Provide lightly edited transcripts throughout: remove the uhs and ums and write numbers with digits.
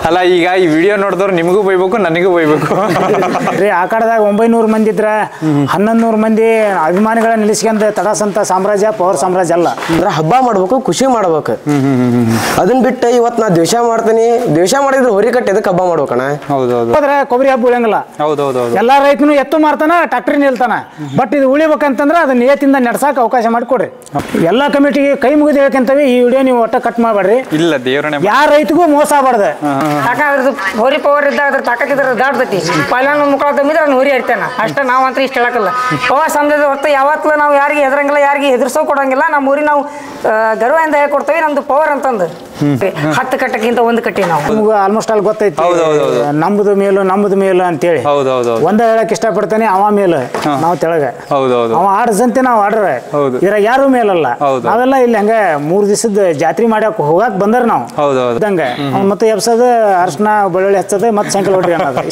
ಅಲ್ಲ ಈಗ ಈ ವಿಡಿಯೋ ನೋಡಿದವ್ರು ನಿಮಗೂ ಬೈಬೇಕು ನನಗೂ ಬೈಬೇಕು ರೀ. ಆ ಕಡೆದಾಗ 900 ಮಂದಿ ಇದ್ರ 1100 ಮಂದಿ ಅಭಿಮಾನಿಗಳ ನಿಲ್ಲಿಸ್ಕೊಂಡ ತಡಸಂತ ಸಾಮ್ರಾಜ್ಯ ಪವರ್ ಸಾಮ್ರಾಜ್ಯ ಅಲ್ಲ. ಅಂದ್ರೆ ಹಬ್ಬ ಮಾಡ್ಬೇಕು, ಖುಷಿ ಮಾಡ್ಬೇಕು. ಅದನ್ನ ಬಿಟ್ಟು ಇವತ್ತು ನಾ ದ್ವೇಷ ಮಾಡ್ತೀನಿ, ದ್ವೇಷ ಮಾಡಿದ್ರೆ ಹೊರಿ ಕಟ್ಟಿ ಅದಕ್ಕೆ ಹಬ್ಬ ಮಾಡ್ಬೇಕಣ್ಣ. ಹೌದೌದು. ಹೋದ್ರೆ ಕೊಬ್ಬರಿ ಹಬ್ಬ ಉಳಿಯಂಗಿಲ್ಲ. ಹೌದೌದು. ಎಲ್ಲಾ ರೈತನು ಎತ್ತು ಮಾರ್ತಾನ, ಟ್ಯಾಕ್ಟ್ರಿ ನಿಲ್ತಾನ. ಬಟ್ ಇದು ಉಳಿಬೇಕಂತಂದ್ರೆ ಅದನ್ನ ನಿಯತ್ತಿಂದ ನಡ್ಸಾಕ ಅವಕಾಶ ಮಾಡಿಕೊಡ್ರಿ. ಎಲ್ಲಾ ಕಮಿಟಿಗೆ ಕೈ ಮುಗಿದು ಹೇಳ್ಕಂತವಿ. ಈ ವಿಡಿಯೋ ನೀವು ಒಟ್ಟ ಕಟ್ ಮಾಡಬೇಡ್ರಿ. ಇಲ್ಲ ದೇವ್ರನೇ ಯಾರ ರೈತಗೂ ಮೋಸ ಆಗಬಾರ್ದು. ಯಾಕಂದ್ರೆ ಹೊರಿ ಪವರ್ ಇದ್ದಾಗ ಅದ್ರ ತಾಕತ್ತಿದ್ರೆ ದಾಡ್ತೈತಿ. ಪೈಲಾನ ಮುಖ ತಮ್ಮಿದ್ರೆ ಅವ್ನು ಹೊರಿ ಹರಿತಾನ ಅಷ್ಟ. ನಾವಂತ್ರ ಇಷ್ಟ ಹೇಳಕಲ್ಲ. ಪವರ್ ಸಂದದ ಹೊರತು ಯಾವತ್ತೂ ನಾವು ಯಾರಿಗೆ ಹೆದರಂಗಿಲ್ಲ, ಯಾರಿಗೆ ಹೆದರ್ಸೋ ಕೊಡಂಗಿಲ್ಲ. ನಮ್ಮ ಊರಿ ನಾವು ಗರ್ವದಿಂದ ಹೇಳ್ಕೊಡ್ತೇವೆ ನಮ್ದು ಪವರ್ ಅಂತಂದು. 10 ಕಟ್ಟಕ್ಕಿಂತ 1 ಕಟ್ಟಿ ನಾವು ಆಲ್ಮೋಸ್ಟ್ ಅಲ್ಲಿ ಗೊತ್ತೈತಿ ನಮ್ದು ಮೇಲು ಅಂತೇಳಿ. ಒಂದ ಹೇಳಕ್ ಇಷ್ಟಪಡ್ತಾನೆ, ಅವ ಮೇಲು ನಾವು ತೆಳಗ. ಅವ ಆಡ್ಸಂತೆ ನಾವು ಆಡ್ರೆ ಇದ್ರಾಗ ಯಾರು ಮೇಲಲ್ಲ. ನಾವೆಲ್ಲ ಇಲ್ಲಿ ಹಂಗ 3 ದಿವಸದ ಜಾತ್ರೆ ಮಾಡ್ಯಾಕ ಹೋಗಾಕ್ ಬಂದ್ರ ನಾವು ಇದ್ದಂಗ. ಮತ್ತೆ ಎಬ್ಸದ ಅರ್ಶನ ಬೆಳ್ಳುಳ್ಳಿ ಹಚ್ಚದ ಮತ್ತೆ ಸಾಯಂಕಾಲ ಹೊಡ್ರಿ ಅನ್ನೋದು.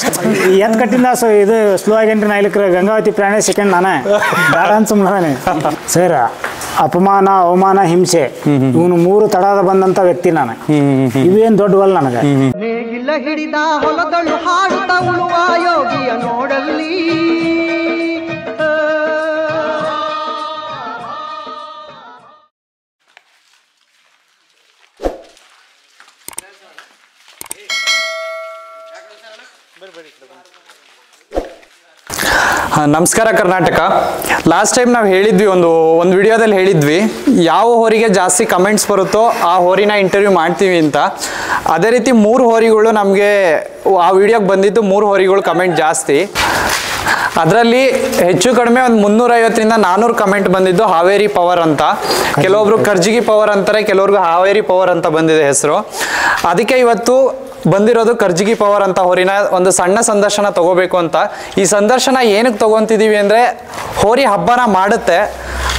ಎತ್ ಕಟ್ಟಿಂದ ಇದು ಸ್ಲೋ ಆಗೇನ್ರಿ. ನಾ ಇಲ್ಲಿಕ್ರ ಗಂಗಾವತಿ ಪ್ರಾಣಿ ಸೆಕೆಂಡ್ ನಾನೇ ಬೇಡ ಅಂತ ಸುಮ್ಮನೆ ಸರ್. ಅಪಮಾನ, ಅವಮಾನ, ಹಿಂಸೆ ಇವನು 3 ತಡಾದ ಬಂದಂತ ವ್ಯಕ್ತಿ ನಾನು. ಇವೇನ್ ದೊಡ್ಡವಲ್ಲ ನನಗೆ. ನೇಗಿಲ ಹಿಡಿದ ಹೊಲದಳು ಹಾಡುತ್ತ ಉಳುವ ಯೋಗಿಯ ನೋಡಲ್ಲಿ ನಮಸ್ಕಾರ ಕರ್ನಾಟಕ. ಲಾಸ್ಟ್ ಟೈಮ್ ನಾವು ಹೇಳಿದ್ವಿ, ಒಂದು ವಿಡಿಯೋದಲ್ಲಿ ಹೇಳಿದ್ವಿ ಯಾವ ಹೋರಿಗೆ ಜಾಸ್ತಿ ಕಮೆಂಟ್ಸ್ ಬರುತ್ತೋ ಆ ಹೋರಿನ ಇಂಟರ್ವ್ಯೂ ಮಾಡ್ತೀವಿ ಅಂತ. ಅದೇ ರೀತಿ 3 ಹೋರಿಗಳು ನಮಗೆ ಆ ವಿಡಿಯೋಗೆ ಬಂದಿದ್ದು. 3 ಹೋರಿಗಳು ಕಮೆಂಟ್ ಜಾಸ್ತಿ. ಅದರಲ್ಲಿ ಹೆಚ್ಚು ಕಡಿಮೆ ಒಂದು 350ರಿಂದ 400 ಕಮೆಂಟ್ ಬಂದಿದ್ದು ಹಾವೇರಿ ಪವರ್ ಅಂತ. ಕೆಲವೊಬ್ರು ಕರ್ಜಿಗಿ ಪವರ್ ಅಂತಾರೆ, ಕೆಲವ್ರಿಗೂ ಹಾವೇರಿ ಪವರ್ ಅಂತ ಬಂದಿದೆ ಹೆಸರು. ಅದಕ್ಕೆ ಇವತ್ತು ಬಂದಿರೋದು ಕರ್ಜಿಗಿ ಪವರ್ ಅಂತ ಹೋರಿನ ಒಂದು ಸಣ್ಣ ಸಂದರ್ಶನ ತಗೋಬೇಕು ಅಂತ. ಈ ಸಂದರ್ಶನ ಏನಕ್ಕೆ ತಗೊಂತಿದ್ದೀವಿ ಅಂದರೆ, ಹೋರಿ ಹಬ್ಬನ ಮಾಡುತ್ತೆ,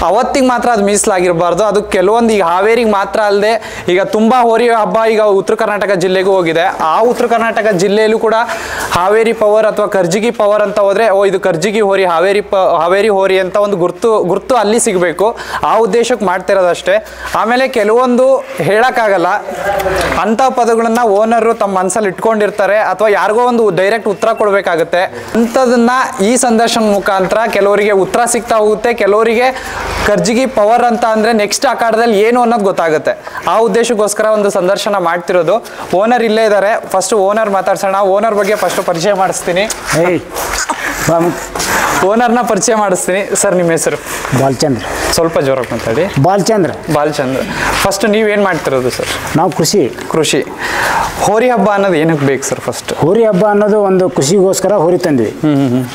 ಅವತ್ತಿಗೆ ಮಾತ್ರ ಅದು ಮೀಸಲಾಗಿರಬಾರ್ದು. ಅದು ಕೆಲವೊಂದು ಈಗ ಹಾವೇರಿಗೆ ಮಾತ್ರ ಅಲ್ಲದೆ ಈಗ ತುಂಬ ಹೋರಿ ಹಬ್ಬ ಈಗ ಉತ್ತರ ಕರ್ನಾಟಕ ಜಿಲ್ಲೆಗೂ ಹೋಗಿದೆ. ಆ ಉತ್ತರ ಕರ್ನಾಟಕ ಜಿಲ್ಲೆಯಲ್ಲೂ ಕೂಡ ಹಾವೇರಿ ಪವರ್ ಅಥವಾ ಕರ್ಜಿಗಿ ಪವರ್ ಅಂತ ಹೋದರೆ, ಓ ಇದು ಕರ್ಜಿಗಿ ಹೋರಿ, ಹಾವೇರಿ ಹೋರಿ ಅಂತ ಒಂದು ಗುರ್ತು ಅಲ್ಲಿ ಸಿಗಬೇಕು. ಆ ಉದ್ದೇಶಕ್ಕೆ ಮಾಡ್ತಿರೋದಷ್ಟೇ. ಆಮೇಲೆ ಕೆಲವೊಂದು ಹೇಳೋಕ್ಕಾಗಲ್ಲ ಅಂಥ ಪದಗಳನ್ನು ಓನರು ತಮ್ಮ ಮನಸ್ಸಲ್ಲಿ ಇಟ್ಕೊಂಡಿರ್ತಾರೆ, ಅಥವಾ ಯಾರಿಗೋ ಒಂದು ಡೈರೆಕ್ಟ್ ಉತ್ತರ ಕೊಡಬೇಕಾಗುತ್ತೆ. ಅಂಥದನ್ನ ಈ ಸಂದರ್ಶನ ಮುಖಾಂತರ ಕೆಲವರಿಗೆ ಉತ್ತರ ಸಿಗ್ತಾ ಹೋಗುತ್ತೆ, ಕೆಲವರಿಗೆ ಕರ್ಜಿಗಿ ಪವರ್ ಅಂತ ಅಂದರೆ ನೆಕ್ಸ್ಟ್ ಅಖಾಡದಲ್ಲಿ ಏನು ಅನ್ನೋದು ಗೊತ್ತಾಗುತ್ತೆ. ಆ ಉದ್ದೇಶಕ್ಕೋಸ್ಕರ ಒಂದು ಸಂದರ್ಶನ ಮಾಡ್ತಿರೋದು. ಓನರ್ ಇಲ್ಲೇ ಇದ್ದಾರೆ. ಫಸ್ಟ್ ಓನರ್ ಮಾತಾಡ್ಸೋಣ. ಓನರ್ ಬಗ್ಗೆ ಫಸ್ಟ್ ಪರಿಚಯ ಮಾಡಿಸ್ತೀನಿ. ಓನರ್ನ ಪರಿಚಯ ಮಾಡಿಸ್ತೀನಿ. ಸರ್ ನಿಮ್ಮ ಹೆಸರು? ಬಾಲಚಂದ್ರ. ಸ್ವಲ್ಪ ಜೋರಾಗಿ ಮಾತಾಡಿ. ಬಾಲಚಂದ್ರ. ಫಸ್ಟ್ ನೀವೇನು ಮಾಡ್ತಿರೋದು ಸರ್? ನಾವು ಕೃಷಿ. ಹೋರಿ ಹಬ್ಬ ಅನ್ನೋದು ಏನಕ್ಕೆ ಬೇಕು ಸರ್? ಫಸ್ಟ್ ಹೋರಿ ಹಬ್ಬ ಅನ್ನೋದು ಒಂದು ಖುಷಿಗೋಸ್ಕರ ಹೋರಿ ತಂದ್ವಿ.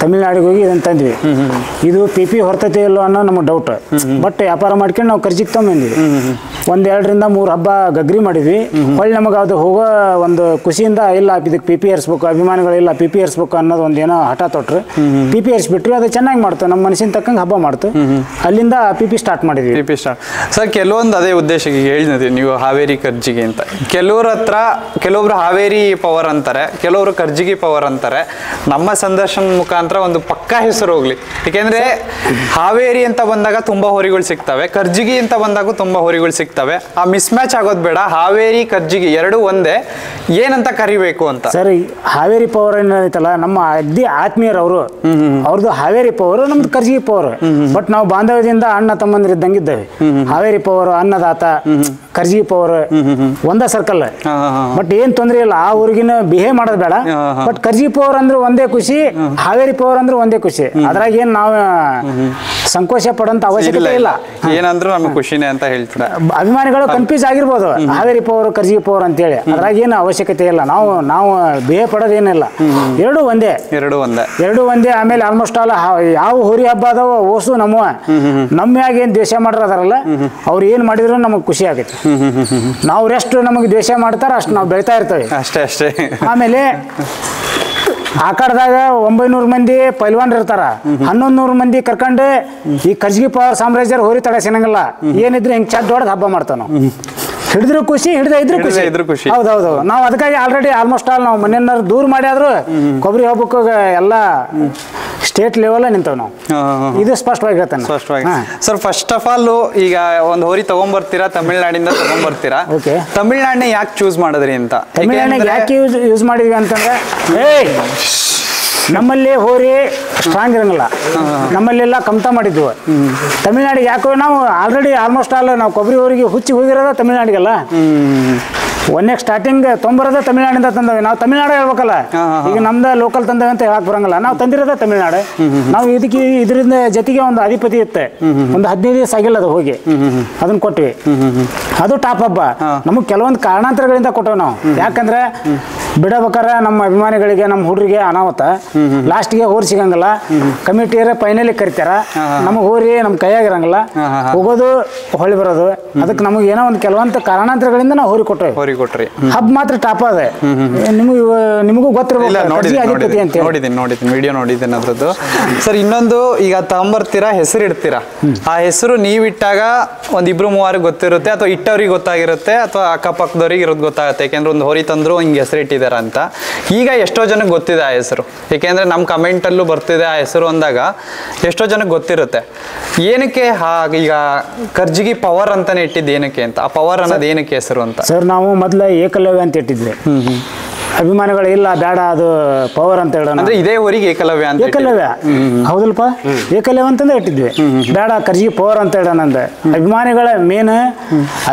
ತಮಿಳ್ನಾಡಿಗೆ ಹೋಗಿ ಇದನ್ನು ತಂದ್ವಿ. ಇದು PP ಹೊರತೈತೆ ಇಲ್ಲೋ ಅನ್ನೋ ನಮಗೆ ಡೌಟ್. ಬಟ್ ವ್ಯಾಪಾರ ಮಾಡ್ಕೊಂಡು ನಾವು ಕರ್ಜಿಗೆ ತಂದಿದ್ವಿ. 1-2 ರಿಂದ 3 ಹಬ್ಬ ಗಗ್ರಿ ಮಾಡಿದ್ವಿ. ಹೊಳ್ಳಿ ನಮಗೆ ಅದು ಹೋಗೋ ಒಂದು ಖುಷಿಯಿಂದ ಇಲ್ಲ ಇದಕ್ಕೆ PP ಏರಿಸ್ಬೇಕು, ಅಭಿಮಾನಿಗಳಿಲ್ಲ PP ಏರಿಸ್ಬೇಕು ಅನ್ನೋದು ಒಂದೇನೋ ಹಠ ತೊಟ್ರು. PP ಏರಿಸ್ಬಿಟ್ರಿ. ಅದು ಚೆನ್ನಾಗಿ ಮಾಡ್ತು, ನಮ್ಮ ಮನಸ್ಸಿನ ತಕ್ಕಂಗೆ ಹಬ್ಬ ಮಾಡ್ತು. ಅಲ್ಲಿಂದ PP ಸ್ಟಾರ್ಟ್ ಮಾಡಿದ್ವಿ. PP start sir. ಕೆಲವೊಂದು ಅದೇ ಉದ್ದೇಶಕ್ಕೆ ಹೇಳಿದ್ರಿ ನೀವು ಹಾವೇರಿ ಕರ್ಜಿಗಿ ಅಂತ. ಕೆಲವೊಬ್ರು ಹಾವೇರಿ ಪವರ್ ಅಂತಾರೆ, ಕೆಲವರು ಕರ್ಜಿಗಿ ಪವರ್ ಅಂತಾರೆ. ನಮ್ಮ ಸಂದರ್ಶನ ಮುಖಾಂತರ ಒಂದು ಪಕ್ಕಾ ಹೆಸರು ಹೋಗ್ಲಿ. ಯಾಕೆಂದ್ರೆ ಹಾವೇರಿ ಅಂತ ಬಂದಾಗ ತುಂಬಾ ಹೋರಿಗಳು ಸಿಗ್ತವೆ, ಕರ್ಜಿಗಿ ಅಂತ ಬಂದಾಗ ತುಂಬಾ ಹೋರಿಗಳು ಸಿಗ್ತವೆ. ಆ ಮಿಸ್ ಮ್ಯಾಚ್ ಆಗೋದು ಬೇಡ. ಹಾವೇರಿ ಕರ್ಜಿಗಿ ಎರಡು ಒಂದೇ, ಏನಂತ ಕರಿಬೇಕು ಅಂತ. ಸರಿ, ಹಾವೇರಿ ಪವರ್ ಏನೈತಲ್ಲ, ನಮ್ಮ ಅಗ್ದಿ ಆತ್ಮೀಯರವರು, ಅವ್ರದ್ದು ಹಾವೇರಿ ಪವರ್, ನಮ್ದು ಕರ್ಜಿಗಿ ಪವರ್. ಬಟ್ ನಾವು ಬಾಂಧವ್ಯದಿಂದ ಅಣ್ಣ ತಮ್ಮಂದಿರ ಇದ್ದಂಗಿದ್ದೇವೆ. ಹಾವೇರಿ ಪವರ್, ಅನ್ನದಾತ, ಕರ್ಜಿಗಿ ಪವರ್ ಒಂದೇ ಸರ್ಕಲ್. ಬಟ್ ಏನ್ ತೊಂದ್ರೆ ಇಲ್ಲ, ಆ ಊರಿಗಿನ ಬಿಹೇವ್ ಮಾಡೋದು ಬೇಡ. ಬಟ್ ಕರ್ಜಿಗಿ ಪವರ್ ಅಂದ್ರೆ ಒಂದೇ ಖುಷಿ, ಹಾವೇರಿ ಪವರ್ ಅಂದ್ರೆ ಒಂದೇ ಖುಷಿ. ಅದ್ರಾಗ ಏನ್ ನಾವು ಸಂಕೋಚ ಪಡೋಂತ ಅವಶ್ಯಕತೆ ಇಲ್ಲ. ಏನಂದ್ರೂ ನಮ್ಗೆ ಖುಷಿನೇ ಅಂತ ಹೇಳ್ತಾರೆ. ಅಭಿಮಾನಿಗಳು ಕನ್ಫ್ಯೂಸ್ ಆಗಿರ್ಬೋದು ಹಾವೇರಿ ಪವರ್ ಕರ್ಜಿಗಿ ಪವರ್ ಅಂತೇಳಿ. ಅದ್ರಾಗ ಏನು ಅವಶ್ಯಕತೆ ಇಲ್ಲ. ನಾವು ಬಿಹೇವ್ ಪಡೋದೇನಿಲ್ಲ. ಎರಡು ಒಂದೇ. ಆಮೇಲೆ ಆಲ್ಮೋಸ್ಟ್ ಆಲ್ ಯಾವ ಹೋರಿ ಹಬ್ಬ ಅದಾವ ಓಸು ನಮ್ಮ್ಯಾಗ ಏನ್ ದ್ವೇಷ ಮಾಡ್ರದಾರಲ್ಲ, ಅವ್ರು ಏನ್ ಮಾಡಿದ್ರು ನಮಗ್ ಖುಷಿ ಆಗೈತಿ. ನಾವು ಎಷ್ಟು ನಮಗೆ ದ್ವೇಷ ಮಾಡ್ತಾರ ಅಷ್ಟು ನಾವು ಬೆಳಿತಾ ಇರ್ತೇವೆ. ಅಷ್ಟೇ. ಆಮೇಲೆ ಆ ಕಡೆದಾಗ 900 ಮಂದಿ ಪೈಲ್ವಾನ್ರು ಇರ್ತಾರ, 1100 ಮಂದಿ ಕರ್ಕೊಂಡು ಈ ಕರ್ಜಿಗಿ ಪವರ್ ಸಾಮ್ರಾಜ್ಯರ ಹೋರಿ ತಡ ಸಿನಂಗಿಲ್ಲ. ಏನಿದ್ರೆ ಹಿಂಗ್ ಚಡ್ ಹೊಡೆದ್ ಹಬ್ಬ ಮಾಡ್ತಾವ ನಾವು. ಹಿಡಿದ್ರು ಖುಷಿ, ಇದ್ರು ಖುಷಿ. ಹೌದೌದು. ನಾವು ಅದಕ್ಕಾಗಿ ಆಲ್ರೆಡಿ ಆಲ್ಮೋಸ್ಟ್ ಆಲ್ ನಾವು ಮನೆಯನ್ನ ದೂರ ಮಾಡಿದ್ರು ಕೊಬ್ಬರಿ ಹಬ್ಬಕ್ಕೆ ಎಲ್ಲ ಸ್ಟೇಟ್ ಲೆವೆಲ್ ನಿಂತವ್ ನಾವು. ಇದು ಸ್ಪಷ್ಟವಾಗಿ ಹೇಳ್ತಾನೆ. ಸರ್, ಫಸ್ಟ್ ಆಫ್ ಆಲ್ ಈಗ ಒಂದು ಹೋರಿ ತಗೊಂಡ್ಬರ್ತೀರಾ, ತಮಿಳ್ನಾಡಿಂದ ತಗೊಂಡ್ಬರ್ತೀರಾ. ತಮಿಳ್ನಾಡನ್ನ ಯಾಕೆ ಚೂಸ್ ಮಾಡಿದ್ರಿ ಅಂತ? ತಮಿಳ್ನಾಡಿಗೆ ಯಾಕೆ ಯೂಸ್ ಮಾಡಿದ್ವಿ ಅಂತಂದ್ರೆ, ನಮ್ಮಲ್ಲಿ ಹೋರಿ ಸ್ಟ್ರಾಂಗ್ ಇರಂಗಿಲ್ಲ, ನಮ್ಮಲ್ಲೆಲ್ಲ ಕಮ್ತ ಮಾಡಿದ್ವು. ತಮಿಳ್ನಾಡಿಗೆ ಯಾಕೋ ನಾವು ಆಲ್ರೆಡಿ ಆಲ್ಮೋಸ್ಟ್ ಆಲ್ ನಾವು ಕೊಬ್ಬರಿ ಹೋರಿಗೆ ಹುಚ್ಚಿ ಹೋಗಿರೋದ ತಮಿಳ್ನಾಡಿಗೆಲ್ಲ. ಒಂದೇ ಸ್ಟಾರ್ಟಿಂಗ್ ತೊಂಬರೋದ ತಮಿಳ್ನಾಡಿಂದ ತಂದವೆ. ನಾವು ತಮಿಳ್ನಾಡು ಹೇಳ್ಬೇಕಲ್ಲ, ಈಗ ನಮ್ದು ಲೋಕಲ್ ತಂದವೆ ಅಂತ ಹೇಳಕ್ ಬರಂಗಿಲ್ಲ. ನಾವು ತಂದಿರೋದ ತಮಿಳ್ನಾಡು. ನಾವು ಇದರಿಂದ ಜೊತೆಗೆ ಒಂದು ಅಧಿಪತಿ ಇತ್ತೆ, ಒಂದು 15 ದಿವಸ ಆಗಿಲ್ಲ ಅದು ಹೋಗಿ, ಅದನ್ನ ಕೊಟ್ವಿ. ಅದು ಟಾಪ್ ಹಬ್ಬ. ನಮಗೆ ಕೆಲವೊಂದು ಕಾರಣಾಂತರಗಳಿಂದ ಕೊಟ್ಟವು ನಾವು. ಯಾಕಂದ್ರೆ ಬಿಡಬೇಕಾರೆ ನಮ್ಮ ಅಭಿಮಾನಿಗಳಿಗೆ, ನಮ್ಮ ಹುಡುಗರಿಗೆ ಅನಾಹುತ, ಲಾಸ್ಟ್ಗೆ ಹೋರಿ ಸಿಗಂಗಿಲ್ಲ, ಕಮಿಟಿಯರ ಫೈನಲಿ ಕರಿತಾರ, ನಮಗೆ ಹೋರಿ ನಮ್ಮ ಕೈಯಾಗಿರಂಗಿಲ್ಲ, ಹೋಗೋದು ಹೊಳ್ಳಿ ಬರೋದು. ಅದಕ್ಕೆ ನಮಗೆ ಏನೋ ಒಂದು ಕೆಲವೊಂದು ಕಾರಣಾಂತರಗಳಿಂದ ನಾವು ಹೋರಿ ಕೊಟ್ಟವಿ. ಹಬ್ಬ ಮಾತ್ರ ಟಾಪ್ ಅದ. ನಿಮಗೂ ಗೊತ್ತಿರಬೇಕು, ವಿಡಿಯೋ ನೋಡಿದ್ದೀನಿ ಅದ್ರದ್ದು. ಸರ್, ಇನ್ನೊಂದು, ಈಗ ತಗೊಂಬರ್ತೀರಾ, ಹೆಸರು ಇಡ್ತೀರಾ, ಆ ಹೆಸರು ನೀವಿಟ್ಟಾಗ ಒಂದ್ 2-3 ಗೊತ್ತಿರುತ್ತೆ, ಅಥವಾ ಇಟ್ಟವ್ರಿಗೆ ಗೊತ್ತಾಗಿರುತ್ತೆ, ಅಥವಾ ಅಕ್ಕಪಕ್ಕದವ್ರಿಗೆ ಇರೋದು ಗೊತ್ತಾಗುತ್ತೆ. ಯಾಕೆಂದ್ರೆ ಒಂದು ಹೋರಿ ತಂದ್ರು ಹಿಂಗೆ ಹೆಸರು ಇಟ್ಟಿದಾರ ಅಂತ. ಈಗ ಎಷ್ಟೋ ಜನಕ್ಕೆ ಗೊತ್ತಿದೆ ಆ ಹೆಸರು, ಯಾಕೆಂದ್ರೆ ನಮ್ಮ ಕಮೆಂಟ್ ಅಲ್ಲೂ ಬರ್ತಿದೆ ಆ ಹೆಸರು ಅಂದಾಗ ಎಷ್ಟೋ ಜನಕ್ಕೆ ಗೊತ್ತಿರುತ್ತೆ. ಏನಕ್ಕೆ ಈಗ ಕರ್ಜಿಗಿ ಪವರ್ ಅಂತಾನೆ ಇಟ್ಟಿದ್ದು ಏನಕ್ಕೆ ಅಂತ? ಆ ಪವರ್ ಅನ್ನೋದು ಏನಕ್ಕೆ ಹೆಸರು ಅಂತ? ಸರ್, ನಾವು ಮೊದಲ ಏಕಲವ್ಯ ಅಂತ ಇಟ್ಟಿದ್ವಿ. ಅಭಿಮಾನಿಗಳು ಇಲ್ಲ ಬೇಡ ಅದು ಪವರ್ ಅಂತ ಹೇಳೋಣ. ಅಂದ್ರೆ ಇದೇ ಊರಿಗೆ ಏಕಲವ್ಯ ಅಂತ. ಏಕಲವ್ಯ ಹೌದಲ್ಪ, ಏಕಲವ್ಯ ಅಂತಂದ್ರೆ ಇಟ್ಟಿದ್ವಿ. ಬೇಡ ಕರ್ಜಿಗಿ ಪವರ್ ಅಂತ ಹೇಳೋಣ ಅಂದ. ಅಭಿಮಾನಿಗಳ ಮೇನ್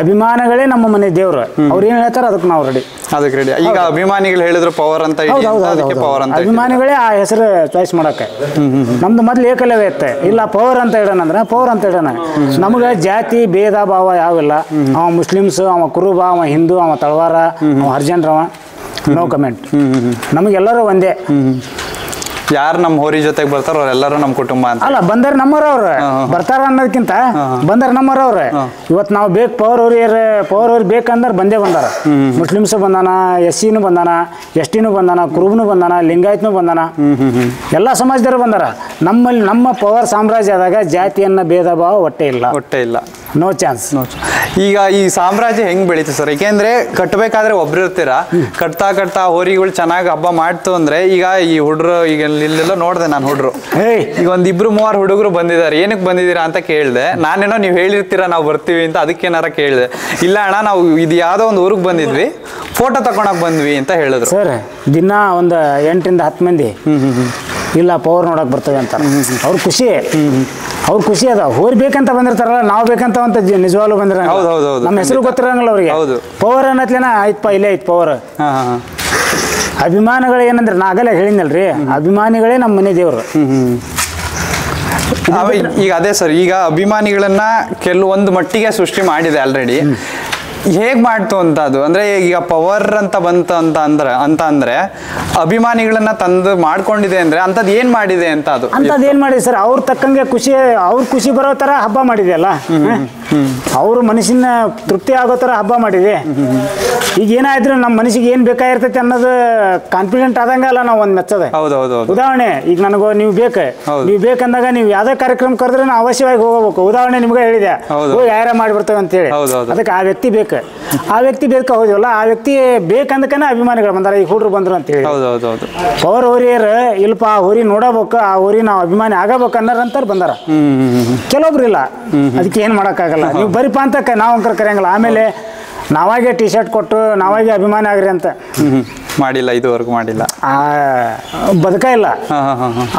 ಅಭಿಮಾನಿಗಳೇ ನಮ್ಮ ಮನೆ ದೇವ್ರು. ಅವ್ರು ಏನ್ ಹೇಳ್ತಾರ ಅದಕ್ಕೆ ನಾವು ರೆಡಿ. ಈಗ ಅಭಿಮಾನಿಗಳು ಹೇಳಿದ್ರು ಪವರ್ ಅಂತ, ಅಭಿಮಾನಿಗಳೇ ಆ ಹೆಸರು ಚಾಯ್ಸ್ ಮಾಡಕ್ಕೆ. ನಮ್ದು ಮೊದ್ಲು ಏಕಲವ್ಯ ಇತ್ತೆ, ಇಲ್ಲ ಪವರ್ ಅಂತ ಹೇಳೋಣ ಅಂದ್ರೆ ಪವರ್ ಅಂತ ಹೇಳೋಣ. ನಮ್ಗೆ ಜಾತಿ ಭೇದ ಭಾವ ಯಾವಿಲ್ಲ. ಅವ ಮುಸ್ಲಿಮ್ಸ್, ಅವ ಕುರುಬ, ಅವ ಹಿಂದೂ, ಅವ ತಳವಾರ, ಅವ ಹರ್ಜನ್ರವ, ನೋ ಕಮೆಂಟ್. ನಮಗೆಲ್ಲರೂ ಒಂದೇ. ಯಾರು ನಮ್ಮ ಹೋರಿ ಜೊತೆಗೆ ಬರ್ತಾರೋ ಅವರೆಲ್ಲರೂ ನಮ್ಮ ಕುಟುಂಬ ಅಂತ. ಅಲ್ಲ, ಬಂದರ್ ನಮ್ಮರವ್ರೆ ಬರ್ತಾರ ಅನ್ನೋದಕ್ಕಿಂತ ಬಂದರ್ ನಮ್ಮರವ್ರೆ. ಇವತ್ತು ನಾವು ಬೇಕು ಪವರ್ ಹೋರಿ ಬೇಕಂದ್ರೆ ಬಂದೇ ಬಂದಾರ. ಮುಸ್ಲಿಮ್ಸ್ ಬಂದಾನ, SCನೂ ಬಂದಾನ, STನೂ ಬಂದಾನ, ಕುರುಬನು ಬಂದಾನ, ಲಿಂಗಾಯತ್ನೂ ಬಂದಾನ, ಎಲ್ಲ ಸಮಾಜದವರು ಬಂದಾರ. ನಮ್ಮಲ್ಲಿ ನಮ್ಮ ಪವರ್ ಸಾಮ್ರಾಜ್ಯದಾಗ ಜಾತಿಯನ್ನ ಭೇದ ಭಾವ ಒಟ್ಟೆ ಇಲ್ಲ. No chance. ಈಗ ಈ ಸಾಮ್ರಾಜ್ಯ ಹೆಂಗ್ ಬೆಳೀತು ಸರ್? ಯಾಕೆಂದ್ರೆ ಕಟ್ಟಬೇಕಾದ್ರೆ ಒಬ್ರು ಇರ್ತೀರಾ, ಕಟ್ತಾ ಹೋರಿಗಳು ಚೆನ್ನಾಗಿ ಹಬ್ಬ ಮಾಡ್ತು ಅಂದ್ರೆ, ಈಗ ಈ ಹುಡ್ರು, ಈಗ ಇಲ್ಲೆಲ್ಲ ನೋಡ್ದೆ ನಾನು ಹುಡ್ರು, ಈಗ 1-2-3 ಹುಡುಗರು ಬಂದಿದ್ದಾರೆ. ಏನಕ್ಕೆ ಬಂದಿದ್ದೀರಾ ಅಂತ ಕೇಳಿದೆ. ನಾನೇನೋ ನೀವು ಹೇಳಿರ್ತೀರಾ ನಾವು ಬರ್ತೀವಿ ಅಂತ, ಅದಕ್ಕೇನಾರ ಕೇಳಿದೆ. ಇಲ್ಲ ಅಣ್ಣ, ನಾವು ಇದು ಯಾವುದೋ ಒಂದು ಊರಿಗೆ ಬಂದಿದ್ವಿ, ಫೋಟೋ ತಗೊಳಕ್ ಬಂದ್ವಿ ಅಂತ ಹೇಳಿದ್ರು. ಸರ್, ದಿನ ಒಂದು 8-10 ಮಂದಿ ಇಲ್ಲ ಪವರ್ ನೋಡಕ್ ಬರ್ತವೆ ಅಂತ ಅವ್ರ ಖುಷಿ ಅದ. ಹೋರಿ ಬೇಕಂತ ಬಂದಿರ್ತಾರಲ್ಲ, ನಾವು ಬೇಕಂತ ಅಂತ ನಿಜವಾಗ್ಲೂ ಬಂದಿರ. ನಮ್ಮ ಹೆಸರು ಗೊತ್ತಿರಂಗಿಲ್ಲ ಅವ್ರಿಗೆ. ಪವರ್ ಅನ್ನತ್ಲೇನ ಆಯ್ತಪ್ಪ, ಇಲ್ಲೇ ಐತ್ ಪವರ್. ಅಭಿಮಾನಿಗಳು ಏನಂದ್ರೆ, ನಾ ಆಗಲೇ ಹೇಳಿದ್ನಲ್ರಿ, ಅಭಿಮಾನಿಗಳೇ ನಮ್ಮ ಮನೆ ದೇವ್ರು. ಈಗ ಅದೇ ಸರ್, ಈಗ ಅಭಿಮಾನಿಗಳನ್ನ ಕೆಲವೊಂದು ಮಟ್ಟಿಗೆ ಸೃಷ್ಟಿ ಮಾಡಿದೆ ಆಲ್ರೆಡಿ. ಹೇಗ್ ಮಾಡ್ತು ಅಂತ ಅದು ಅಂದ್ರೆ, ಈಗ ಪವರ್ ಅಂತ ಬಂತು ಅಂತ ಅಂದ್ರೆ ಅಭಿಮಾನಿಗಳನ್ನ ತಂದು ಮಾಡ್ಕೊಂಡಿದೆ ಅಂದ್ರೆ ಅಂತದ್ ಏನ್ ಮಾಡಿದೆ ಅಂತ? ಅದು ಅಂತದ್ ಏನ್ ಮಾಡಿದೆ ಸರ್, ಅವ್ರ ತಕ್ಕಂಗೆ ಖುಷಿ ಬರೋ ತರ ಹಬ್ಬ ಮಾಡಿದೆ ಅಲ್ಲ. ಅವ್ರ ಮನಸ್ಸಿನ ತೃಪ್ತಿ ಆಗೋ ತರ ಹಬ್ಬ ಮಾಡಿದೆ. ಈಗ ಏನಾಯ್ತು, ನಮ್ಮ ಮನಸ್ಸಿಗೆ ಏನ್ ಬೇಕಾಗಿರ್ತೈತಿ ಅನ್ನೋದು ಕಾನ್ಫಿಡೆಂಟ್ ಆದಂಗಲ್ಲ ನಾವು ಒಂದ್ ಮೆಚ್ಚದ. ಉದಾಹರಣೆ, ಈಗ ನನಗೂ ನೀವು ಬೇಕಂದಾಗ ನೀವು ಯಾವ್ದೇ ಕಾರ್ಯಕ್ರಮ ಕರೆದ್ರೆ ನಾವು ಅವಶ್ಯವಾಗಿ ಹೋಗ್ಬೇಕು. ಉದಾಹರಣೆ ನಿಮ್ಗೆ ಹೇಳಿದೆ, ಯಾರ ಮಾಡಿಬಿಡ್ತೇವೆ ಅಂತ ಹೇಳಿ. ಅದಕ್ಕೆ ಆ ವ್ಯಕ್ತಿ ಬೇಕು, ಹೋದಿವಲ್ಲ, ಆ ವ್ಯಕ್ತಿ ಬೇಕಂದಕನ ಅಭಿಮಾನಿಗಳು ಬಂದಾರ. ಈಗ ಹುಡ್ರು ಬಂದ್ರು ಅಂತ ಹೇಳಿ ಪವರ್ ಹೋರಿಯರ್ ಇಲ್ಪ ಆ ಹೋರಿ ನೋಡಬೇಕು, ಆ ಹೋರಿ ನಾವು ಅಭಿಮಾನಿ ಆಗಬೇಕು ಅನ್ನೋರಂತ ಬಂದಾರ. ಕೆಲವೊಬ್ರು ಇಲ್ಲ, ಅದಕ್ಕೆ ಏನ್ ಮಾಡಕ್ಕಾಗಲ್ಲ. ನೀವು ಬರಿಪ ಅಂತ ನಾವು ಅಂಕರ್ ಕರೆಯಂಗಿಲ್ಲ. ಆಮೇಲೆ ನಾವಾಗೆ T-ಶರ್ಟ್ ಕೊಟ್ಟು ನಾವಾಗೆ ಅಭಿಮಾನಿ ಆಗ್ರಿ ಅಂತ ಮಾಡಿಲ್ಲ, ಇದುವರೆಗೂ ಮಾಡಿಲ್ಲ. ಬದುಕ ಇಲ್ಲ.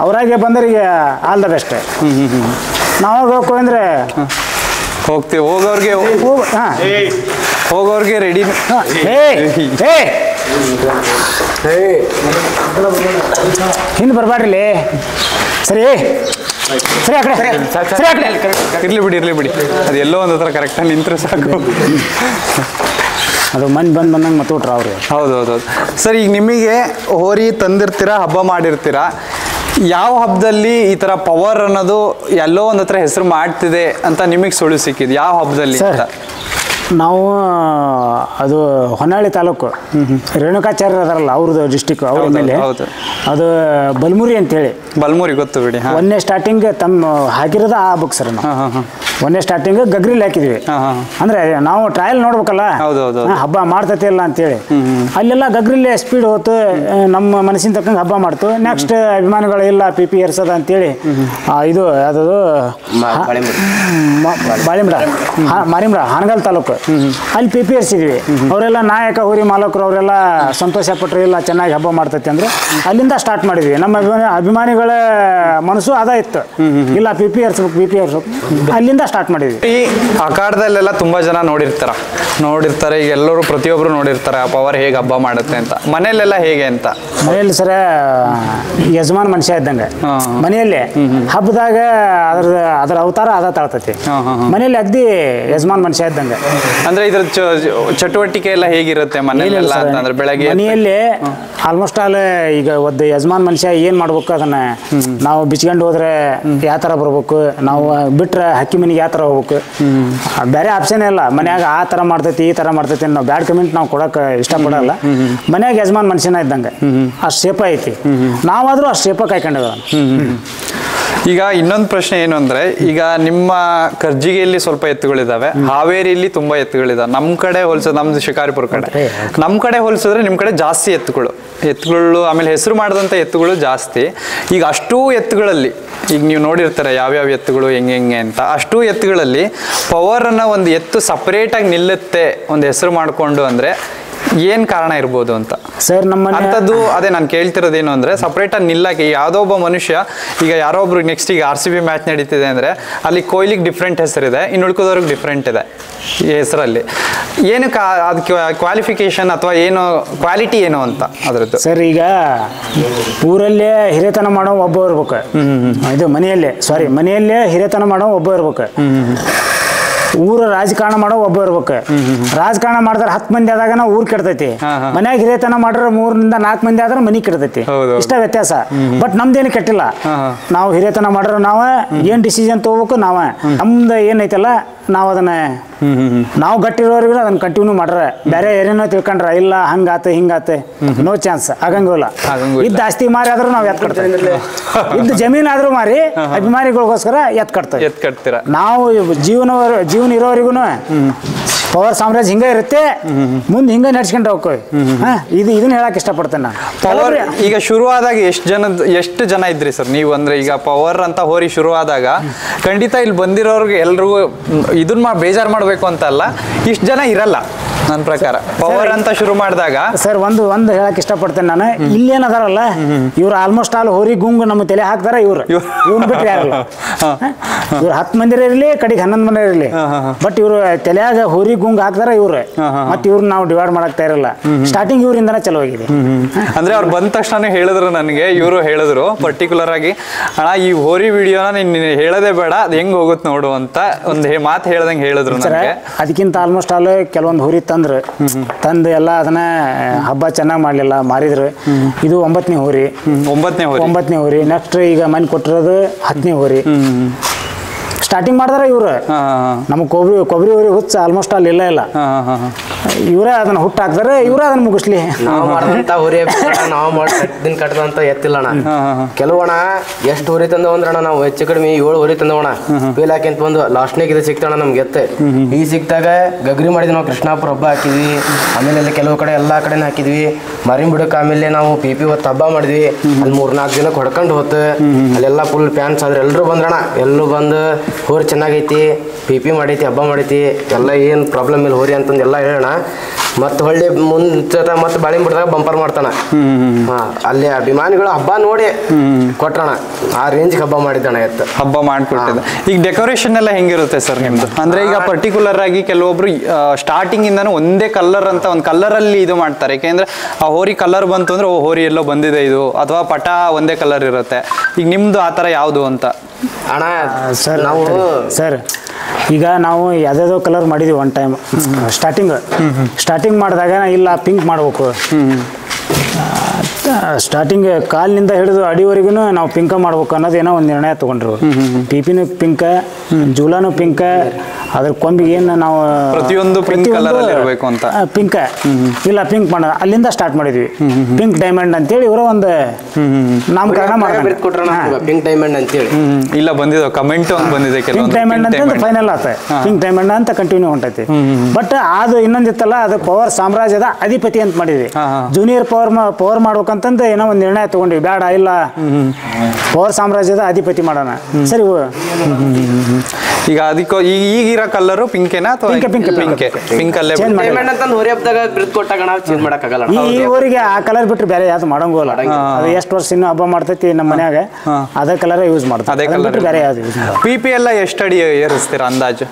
ಅವರಾಗೆ ಬಂದರಿಗೆ ಆಲ್ ದ ಬೆಸ್ಟ್. ನಾವಾಗ ಹೋಗ್ಕೋ ಅಂದ್ರೆ ಹೋಗ್ತೀವಿ, ಹೋಗೋರ್ಗೆ ರೆಡಿ. ಹಿಂದೆ ಬರ್ಬಾಡ್ರಿ. ಸರಿ ಆ ಕಡೆ ಇರ್ಲಿ ಬಿಡಿ, ಅದು ಎಲ್ಲೋ ಒಂದು ಹತ್ರ ಕರೆಕ್ಟಾಗಿ ನಿಂತ್ರೆ ಸಾಕು. ಅದು ಮಂದಿ ಬಂದಂಗೆ ಮತ್ತೆ ಊಟ್ರ ಅವ್ರು. ಹೌದು ಸರ್, ಈಗ ನಿಮಗೆ ಹೋರಿ ತಂದಿರ್ತೀರಾ, ಹಬ್ಬ ಮಾಡಿರ್ತೀರಾ, ಯಾವ ಹಬ್ಬದಲ್ಲಿ ಈ ತರ ಪವರ್ ಅನ್ನೋದು ಎಲ್ಲೋ ಒಂದ್ ಹತ್ರ ಹೆಸರು ಮಾಡ್ತಿದೆ ಅಂತ ನಿಮಗೆ ಸುಳಿವು ಸಿಕ್ಕಿದೆ? ಯಾವ ಹಬ್ಬದಲ್ಲಿ? ನಾವು ಅದು ಹೊನ್ನಾಳಿ ತಾಲೂಕು ರೇಣುಕಾಚಾರ್ಯ ಅದಾರಲ್ಲ, ಅವ್ರದ್ದು ಡಿಸ್ಟಿಕ್, ಅವ್ರ ಮೇಲೆ ಅದು ಬಲ್ಮುರಿ ಅಂತೇಳಿ. ಬಲ್ಮುರಿ ಗೊತ್ತು ಬಿಡಿ. ಒಂದೇ ಸ್ಟಾರ್ಟಿಂಗ್ ತಮ್ಮ ಹಾಕಿರೋದು ಆ ಹಬ್ಬಕ್ಕೆ ಸರ್. ಒಂದೇ ಸ್ಟಾರ್ಟಿಂಗ್ ಗಗ್ರಿಲ್ ಹಾಕಿದ್ವಿ. ಅಂದ್ರೆ ನಾವು ಟ್ರಯಲ್ ನೋಡ್ಬೇಕಲ್ಲ ಹಬ್ಬ ಮಾಡ್ತತಿ ಇಲ್ಲ ಅಂತೇಳಿ. ಅಲ್ಲೆಲ್ಲ ಗಗ್ರಿಲ್ಲೇ ಸ್ಪೀಡ್ ಹೋತು, ನಮ್ಮ ಮನಸ್ಸಿನ ತಕ್ಕಂಗೆ ಹಬ್ಬ ಮಾಡ್ತು. ನೆಕ್ಸ್ಟ್ ಅಭಿಮಾನಿಗಳು ಇಲ್ಲ PP ಏರ್ಸದ ಅಂತೇಳಿ ಇದು ಯಾವ್ದು ಬಾಳಿಂಬ್ರ ಮಾರಿಮ್ರ ಹಾನಗಲ್ ತಾಲೂಕು ಅಲ್ಲಿ PP ಏರ್ಸಿದ್ವಿ. ಅವರೆಲ್ಲ ನಾಯಕ ಹೋರಿ ಮಾಲಕರು ಅವರೆಲ್ಲ ಸಂತೋಷ ಪಟ್ಟರು, ಇಲ್ಲ ಚೆನ್ನಾಗಿ ಹಬ್ಬ ಮಾಡ್ತೈತಿ ಅಂದ್ರೆ ಅಲ್ಲಿಂದ ಸ್ಟಾರ್ಟ್ ಮಾಡಿದ್ವಿ. ನಮ್ಮ ಅಭಿಮಾನಿಗಳ ಮನಸ್ಸು ಅದ ಇತ್ತು, ಇಲ್ಲ PP ಏರ್ಸ್ಬೇಕು ಅಲ್ಲಿಂದ ಸ್ಟಾರ್ಟ್ ಮಾಡಿದ್ವಿ. ಈ ಅಖಾಡದಲ್ಲೆಲ್ಲ ತುಂಬಾ ಜನ ನೋಡಿರ್ತಾರೆ ಈಗ ಎಲ್ಲರೂ ಪ್ರತಿಯೊಬ್ರು ನೋಡಿರ್ತಾರೆ ಆ ಪವರ್ ಹೇಗೆ ಹಬ್ಬ ಮಾಡುತ್ತೆ ಅಂತ. ಮನೆಯಲ್ಲೆಲ್ಲ ಹೇಗೆ ಅಂತ? ಮನೆಯಲ್ಲಿ ಸರ ಯಜಮಾನ ಮನುಷ್ಯ ಇದ್ದಂಗೆ ಮನೆಯಲ್ಲಿ ಹಬ್ಬದಾಗ ಅದ್ರ ಅವತಾರ ಅದ ತಾಳ್ತೈತಿ. ಮನೆಯಲ್ಲಿ ಅಗ್ದಿ ಯಜಮಾನ್ ಮನುಷ್ಯ ಇದ್ದಂಗೆ. ಅಂದ್ರೆ ಇದ್ರ ಚಟುವಟಿಕೆ ಎಲ್ಲ ಹೇಗಿರುತ್ತೆ ಮನೆಯಲ್ಲೆಲ್ಲ ಅಂತಂದ್ರೆ? ಬೆಳಗ್ಗೆ ಮನೆಯಲ್ಲಿ ಆಲ್ಮೋಸ್ಟ್ ಆಲ್ ಈಗ ಒದ್ದು ಯಜಮಾನ್ ಮನುಷ್ಯ ಏನ್ ಮಾಡ್ಬೇಕು ಅದನ್ನ ನಾವು ಬಿಚ್ಕೊಂಡು ಹೋದ್ರೆ ಯಾವ ತರ ಬರ್ಬೇಕು, ನಾವು ಬಿಟ್ರೆ ಹಕ್ಕಿ ಮನೆಗೆ ಯಾವ ತರ ಹೋಗ್ಬೇಕು, ಬೇರೆ ಆಪ್ಷನ್ ಇಲ್ಲ. ಮನ್ಯಾಗ ಆ ತರ ಮಾಡ್ತೈತಿ ಈ ತರ ಮಾಡ್ತೈತಿ ನಾವು ಬ್ಯಾಡ್ ಕಮೆಂಟ್ ನಾವು ಕೊಡಕ್ ಇಷ್ಟಪಡಲ್ಲ. ಮನ್ಯಾಗ ಯಜಮಾನ್ ಮನುಷ್ಯನ ಇದ್ದಂಗೆ ಅಷ್ಟು ಶೇಪ ಐತಿ, ನಾವಾದ್ರೂ ಅಷ್ಟು ಶೇಪ ಕಾಯ್ಕೊಂಡಿವ. ಈಗ ಇನ್ನೊಂದು ಪ್ರಶ್ನೆ ಏನು ಅಂದ್ರೆ, ಈಗ ನಿಮ್ಮ ಕರ್ಜಿಗೆಯಲ್ಲಿ ಸ್ವಲ್ಪ ಎತ್ತುಗಳಿದಾವೆ, ಹಾವೇರಿಯಲ್ಲಿ ತುಂಬಾ ಎತ್ತುಗಳಿದಾವೆ. ನಮ್ಮ ಕಡೆ ಹೋಲಿಸೋದು, ನಮ್ದು ಶಿಕಾರಿಪುರ ಕಡೆ, ನಮ್ಮ ಕಡೆ ಹೋಲಿಸಿದ್ರೆ ನಿಮ್ಮ ಕಡೆ ಜಾಸ್ತಿ ಎತ್ತುಗಳು, ಆಮೇಲೆ ಹೆಸರು ಮಾಡಿದಂಥ ಎತ್ತುಗಳು ಜಾಸ್ತಿ. ಈಗ ಅಷ್ಟೂ ಎತ್ತುಗಳಲ್ಲಿ ಈಗ ನೀವು ನೋಡಿರ್ತಾರೆ ಯಾವ್ಯಾವ ಎತ್ತುಗಳು ಹೆಂಗೆ ಅಂತ. ಅಷ್ಟೂ ಎತ್ತುಗಳಲ್ಲಿ ಪವರನ್ನು ಒಂದು ಎತ್ತು ಸಪ್ರೇಟಾಗಿ ನಿಲ್ಲುತ್ತೆ ಒಂದು ಹೆಸರು ಮಾಡಿಕೊಂಡು ಅಂದರೆ ಏನ್ ಕಾರಣ ಇರ್ಬೋದು ಅಂತ ಸರ್? ಅಂತದ್ದು ಅದೇ ನಾನು ಕೇಳ್ತಿರೋದೇನು ಅಂದ್ರೆ, ಸಪ್ರೇಟ್ ಆಗಿ ನಿಲ್ಲಕ್ಕೆ ಯಾವುದೋ ಒಬ್ಬ ಮನುಷ್ಯ, ಈಗ ಯಾರೋ ಒಬ್ರು ನೆಕ್ಸ್ಟ್ ಈಗ RCB ಮ್ಯಾಚ್ ನಡೀತಿದೆ ಅಂದ್ರೆ ಅಲ್ಲಿ ಕೊಹ್ಲಿಗೆ ಡಿಫ್ರೆಂಟ್ ಹೆಸರಿದೆ, ಇನ್ನು ಉಳ್ಕೋದವ್ರಿಗೆ ಡಿಫ್ರೆಂಟ್ ಇದೆ ಈ ಹೆಸರಲ್ಲಿ. ಏನು ಅದಕ್ಕೆ ಕ್ವಾಲಿಫಿಕೇಶನ್ ಅಥವಾ ಏನು ಕ್ವಾಲಿಟಿ ಏನು ಅಂತ ಅದರದ್ದು? ಸರ್ ಈಗ ಊರಲ್ಲೇ ಹಿರಿತನ ಮಾಡೋ ಒಬ್ಬ ಇರ್ಬೇಕು, ಇದು ಮನೆಯಲ್ಲೇ ಹಿರಿತನ ಮಾಡೋ ಒಬ್ಬ ಇರ್ಬೇಕು. ಊರ ರಾಜಕಾರಣ ಮಾಡೋ ಒಬ್ಬ ಇರ್ಬೇಕು. ರಾಜಕಾರಣ ಮಾಡಿದ್ರೆ 10 ಮಂದಿ ಆದಾಗ ನಾವು ಊರ್ ಕೆಡ್ತೈತಿ, ಮನ್ಯಾಗ ಹಿರಿಯತನ ಮಾಡ್ರೆ 3 ರಿಂದ 4 ಮಂದಿ ಆದ್ರೆ ಮನಿ ಕೆಡ್ತೈತಿ. ಇಷ್ಟ ವ್ಯತ್ಯಾಸ. ಬಟ್ ನಮ್ದೇನು ಕೆಟ್ಟಿಲ್ಲ, ನಾವು ಹಿರಿಯತನ ಮಾಡ್ರೆ ನಾವ ಏನ್ ಡಿಸಿಷನ್ ತಗೋಬೇಕು ನಾವ, ನಮ್ದು ಏನೈತಲ್ಲ ನಾವು ಅದನ್ನ ನಾವು ಗಟ್ಟಿರೋರಿಗೂ ಅದನ್ನ ಕಂಟಿನ್ಯೂ ಮಾಡ್ರೆ, ಬೇರೆ ಏನೇನೋ ತಿಳ್ಕೊಂಡ್ರ ಇಲ್ಲ ಹಂಗಾತ ಹಿಂಗಾತ, ನೋ ಚಾನ್ಸ್, ಆಗಂಗಿಲ್ಲ. ಇದ್ದ ಆಸ್ತಿ ಮಾರಿ ಆದ್ರೂ ನಾವು ಎತ್ ಕಟ್ತೇವೆ, ಇದ್ದ ಜಮೀನ್ ಆದ್ರೂ ಮಾರಿ ಅಭಿಮಾನಿಗಳಿಗೋಸ್ಕರ ಎತ್ ಕಟ್ತೇವೆ. ನಾವು ಜೀವನ ಇರೋರಿಗೂ ಪವರ್ ಸಾಮ್ರಾಜ್ಯ ಹಿಂಗ ಇರುತ್ತೆ, ಮುಂದೆ ಹಿಂಗ ನಡ್ಸ್ಕೊಂಡ್ರೆ ಹೋಗ್ತೀವಿ. ಇದನ್ನ ಹೇಳಕ್ ಇಷ್ಟಪಡ್ತೇನೆ ನಾನು. ಪವರ್ ಈಗ ಶುರುವಾದಾಗ ಎಷ್ಟು ಜನ ಇದ್ರಿ ಸರ್ ನೀವು? ಅಂದ್ರೆ ಈಗ ಪವರ್ ಅಂತ ಹೋರಿ ಶುರುವಾದಾಗ ಖಂಡಿತ ಇಲ್ಲಿ ಬಂದಿರೋರ್ಗೆ ಎಲ್ರಿಗೂ ಇದನ್ನ ಬೇಜಾರು ಮಾಡ್ಬೇಕು ಅಂತ ಅಲ್ಲ, ಇಷ್ಟು ಜನ ಇರಲ್ಲ ನನ್ನ ಪ್ರಕಾರ. ಪವರ್ ಅಂತ ಶುರು ಮಾಡಿದಾಗ ಸರ್ ಒಂದು ಹೇಳಕ್ ಇಷ್ಟಪಡ್ತೇನೆ ನಾನು. ಇಲ್ಲಿ ಏನದಾರಲ್ಲ ಇವ್ರು ಆಲ್ಮೋಸ್ಟ್ ಆಲ್ ಹೋರಿ ಗುಂಗು ನಮ್ಮ ತಲೆ ಹಾಕ್ತಾರ. ಇವ್ರು ಬಿಟ್ರೆ ಯಾರಲ್ಲ, ಇವ್ರು 10 ಮಂದಿ ಇರಲಿ ಕಡೆಗೆ 11 ಮಂದಿ ಇರಲಿ, ಬಟ್ ಇವ್ರು ತಲೆಯಾಗ ಹೋರಿ ಗುಂಗ್ ಹಾಕ್ತಾರ ಇವ್ರು. ಮತ್ತೆ ಇವ್ರನ್ನ ನಾವು ಡಿವೈಡ್ ಮಾಡಕ್ ಇರಲ್ಲ. ಸ್ಟಾರ್ಟಿಂಗ್ ಇವರಿಂದನೇ ಚಲೋ ಆಗಿದೆ. ಅಂದ್ರೆ ಅವ್ರು ಬಂದ ತಕ್ಷಣ ಹೇಳಿದ್ರು ನನಗೆ, ಇವರು ಹೇಳಿದ್ರು ಪರ್ಟಿಕ್ಯುಲರ್ ಆಗಿ, ಅಣ್ಣ ಈ ಹೋರಿ ವಿಡಿಯೋನ ನೀನು ಹೇಳೋದೇ ಬೇಡ, ಅದು ಹೆಂಗ್ ಹೋಗುತ್ತೆ ನೋಡು ಅಂತ ಒಂದು ಮಾತು ಹೇಳ್ದಂಗೆ ಹೇಳಿದ್ರು ನನಗೆ. ಅದಕ್ಕಿಂತ ಆಲ್ಮೋಸ್ಟ್ ಆಲ್ ಕೆಲವೊಂದು ಹೋರಿ ತಂದು ಎಲ್ಲ ಅದನ್ನ ಹಬ್ಬ ಚೆನ್ನಾಗಿ ಮಾಡ್ಲಿಲ್ಲ, ಮಾರಿದ್ರು. ಇದು 9ನೇ ಹೋರಿ. 9ನೇ ಹೋರಿ. ನೆಕ್ಸ್ಟ್ ಈಗ ಮನೆ ಕೊಟ್ಟಿರೋದು 10ನೇ ಹೋರಿ. ಸ್ಟಾರ್ಟಿಂಗ್ ಮಾಡಿದಾರ ಇವ್ರು. ನಮ್ಗೆ ಕೊಬ್ಬರಿ ಹೋರಿ ಹುಚ್ಚ ಆಲ್ಮೋಸ್ಟ್ ಅಲ್ಲಿ ಇಲ್ಲ. ಇವರೇ ಅದನ್ನ ಹುಟ್ಟು ಹಾಕ್ತಾರೆ, ಇವರೇ ಅದನ್ನ ಮುಗಿಸ್ಲಿ. ನಾವು ಮಾಡಿದಂತ ಹೋರಿ ನಾವು ಮಾಡಿ ಕಟ್ಟದಂತ ಎತ್ತಿಲ್ಲಣ್ಣ. ಕೆಲವಣ ಎಷ್ಟು ಹೋರಿ ತಂದವಂದ್ರಣ್ಣ, ನಾವು ಹೆಚ್ಚು ಕಡಿಮೆ 7 ಹೋರಿ ತಂದವಣ. ಫೇಲ್ ಹಾಕಿಂತ ಬಂದು ಲಾಸ್ಟ್ನಾಗ ಇದು ಸಿಕ್ತಣ್ಣ ನಮ್ಗೆ ಎತ್ತೆ. ಈ ಸಿಕ್ತಾಗ ಗಗ್ರಿ ಮಾಡಿದ್ವಿ ನಾವು, ಕೃಷ್ಣಾಪುರ ಹಬ್ಬ ಹಾಕಿದ್ವಿ. ಆಮೇಲೆ ಕೆಲವು ಕಡೆ ಎಲ್ಲಾ ಕಡೆನ ಹಾಕಿದ್ವಿ. ಮರಿಂ ಬಿಡಕ್ ಆಮೇಲೆ ನಾವು PP ಹೊತ್ತು ಹಬ್ಬ ಮಾಡಿದ್ವಿ. ಅಲ್ಲಿ 3-4 ದಿನಕ್ಕೆ ಹೊಡ್ಕೊಂಡು ಹೋತು. ಅಲ್ಲೆಲ್ಲ ಫುಲ್ ಫ್ಯಾನ್ಸ್ ಆದ್ರೆ ಎಲ್ಲರೂ ಬಂದ್ರಣ್ಣ. ಎಲ್ಲರೂ ಬಂದು ಹೋರಿ ಚೆನ್ನಾಗೈತಿ, PP ಮಾಡೈತಿ, ಹಬ್ಬ ಮಾಡೈತಿ, ಎಲ್ಲ ಏನು ಪ್ರಾಬ್ಲಮ್ ಇಲ್ಲ ಹೋರಿ ಅಂತಂದು ಎಲ್ಲ ಹೇಳೋಣ. ಮತ್ತೆ ಹೊಳ್ಳಿ ಮುಂಚೆ ಮತ್ತೆ ಬಾಳಿಂಗ್ ಬಿಡ್ದಾಗ ಬಂಪರ್ ಮಾಡ್ತಾನ. ಅಲ್ಲಿ ಅಭಿಮಾನಿಗಳು ಹಬ್ಬ ನೋಡಿ ಕೊಟ್ರಣ, ಆ ರೇಂಜ್ಗೆ ಹಬ್ಬ ಮಾಡಿದ್ದಾನ ಎತ್ತು. ಹಬ್ಬ ಮಾಡ್ಕೊಟ್ಟಿದ್ದ. ಈಗ ಡೆಕೋರೇಷನ್ ಎಲ್ಲ ಹೆಂಗಿರುತ್ತೆ ಸರ್ ನಿಮ್ದು? ಅಂದ್ರೆ ಈಗ ಪರ್ಟಿಕ್ಯುಲರ್ ಆಗಿ ಕೆಲವೊಬ್ರು ಸ್ಟಾರ್ಟಿಂಗ್ ಇಂದಾನು ಒಂದೇ ಕಲರ್ ಅಂತ ಒಂದು ಕಲರ್ ಅಲ್ಲಿ ಇದು ಮಾಡ್ತಾರೆ. ಯಾಕೆಂದ್ರೆ ಆ ಹೋರಿ ಕಲರ್ ಬಂತು ಅಂದ್ರೆ ಹೋರಿ ಎಲ್ಲೋ ಬಂದಿದೆ ಇದು, ಅಥವಾ ಪಟ ಒಂದೇ ಕಲರ್ ಇರುತ್ತೆ. ಈಗ ನಿಮ್ದು ಆತರ ಯಾವ್ದು ಅಂತ? ಅಣ್ಣ ಸರ್ ನಾವು ಈಗ ನಾವು ಯಾವ್ದಾವ್ದೋ ಕಲರ್ ಮಾಡಿದ್ವಿ ಒನ್ ಟೈಮ್ ಸ್ಟಾರ್ಟಿಂಗ್ ಮಾಡಿದಾಗ ಇಲ್ಲ ಪಿಂಕ್ ಮಾಡ್ಬೇಕು, ಸ್ಟಾರ್ಟಿಂಗ್ ಕಾಲಿನಿಂದ ಹಿಡಿದು ಅಡಿವರೆಗೂ ನಾವು ಪಿಂಕ ಮಾಡ್ಬೇಕು ಅನ್ನೋದು ಏನೋ ಒಂದು ನಿರ್ಣಯ ತೊಗೊಂಡ್ರು. ಪಿಪಿನೂ ಪಿಂಕ, ಜೂಲಾನು ಪಿಂಕ, ಅದ್ರ ಕೊಂಬಿಗೆ ಏನು ನಾವು ಪ್ರತಿಯೊಂದು ಪಿಂಕ್ ಇಲ್ಲ ಪಿಂಕ್ ಮಾಡೋಣ ಅಲ್ಲಿಂದ ಸ್ಟಾರ್ಟ್ ಮಾಡಿದ್ವಿ. ಪಿಂಕ್ ಡೈಮಂಡ್ ಅಂತೇಳಿ ಇವರು ಒಂದು ನಾಮಕರಣ ಮಾಡಿದ್ರು. ಪಿಂಕ್ ಡೈಮಂಡ್ ಅಂತೇಳಿ ಇಲ್ಲ ಬಂದಿದೆ ಕಮೆಂಟ್ ಬಂದಿದೆ. ಪಿಂಕ್ ಡೈಮಂಡ್ ಅಂತ ಫೈನಲ್ ಆತ, ಪಿಂಕ್ ಡೈಮಂಡ್ ಅಂತ ಕಂಟಿನ್ಯೂ ಹೊಂಟೈತಿ. ಬಟ್ ಅದು ಇನ್ನೊಂದಿತ್ತಲ್ಲ, ಅದು ಪವರ್ ಸಾಮ್ರಾಜ್ಯದ ಅಧಿಪತಿ ಅಂತ ಮಾಡಿದ್ವಿ. ಜೂನಿಯರ್ ಪವರ್ ಮಾಡ್ಬೇಕಂತಂದು ಏನೋ ಒಂದು ನಿರ್ಣಯ ತಗೊಂಡ್ವಿ. ಬೇಡ, ಇಲ್ಲ ಪವರ್ ಸಾಮ್ರಾಜ್ಯದ ಅಧಿಪತಿ ಮಾಡೋಣ. ಸರಿ, ಈಗ ಅದಕ್ಕೆ ಈಗಿರೋ ಕಲರು ಪಿಂಕೇನಾ ಅಥವಾ ಪಿಂಕ್ ಅಲ್ಲೇ ಈ ಊರಿಗೆ ಆ ಕಲರ್ ಬಿಟ್ರೆ ಬೇರೆ ಯಾವ್ದು ಮಾಡಂಗೋಲ್ಲ. ಅದು ಎಷ್ಟು ವರ್ಷ ಇನ್ನೂ ಹಬ್ಬ ಮಾಡ್ತೈತಿ ನಮ್ಮ ಮನ್ಯಾಗ, ಅದೇ ಕಲರ್ ಯೂಸ್ ಮಾಡ್ತಾರೆ. ಬೇರೆ ಯಾವ್ದು ಯೂಸ್ ಮಾಡ್ತಾರೆ. PP ಎಲ್ಲ ಎಷ್ಟು ಅಡಿ ಏರಿಸ್ತೀರಾ ಅಂದಾಜು?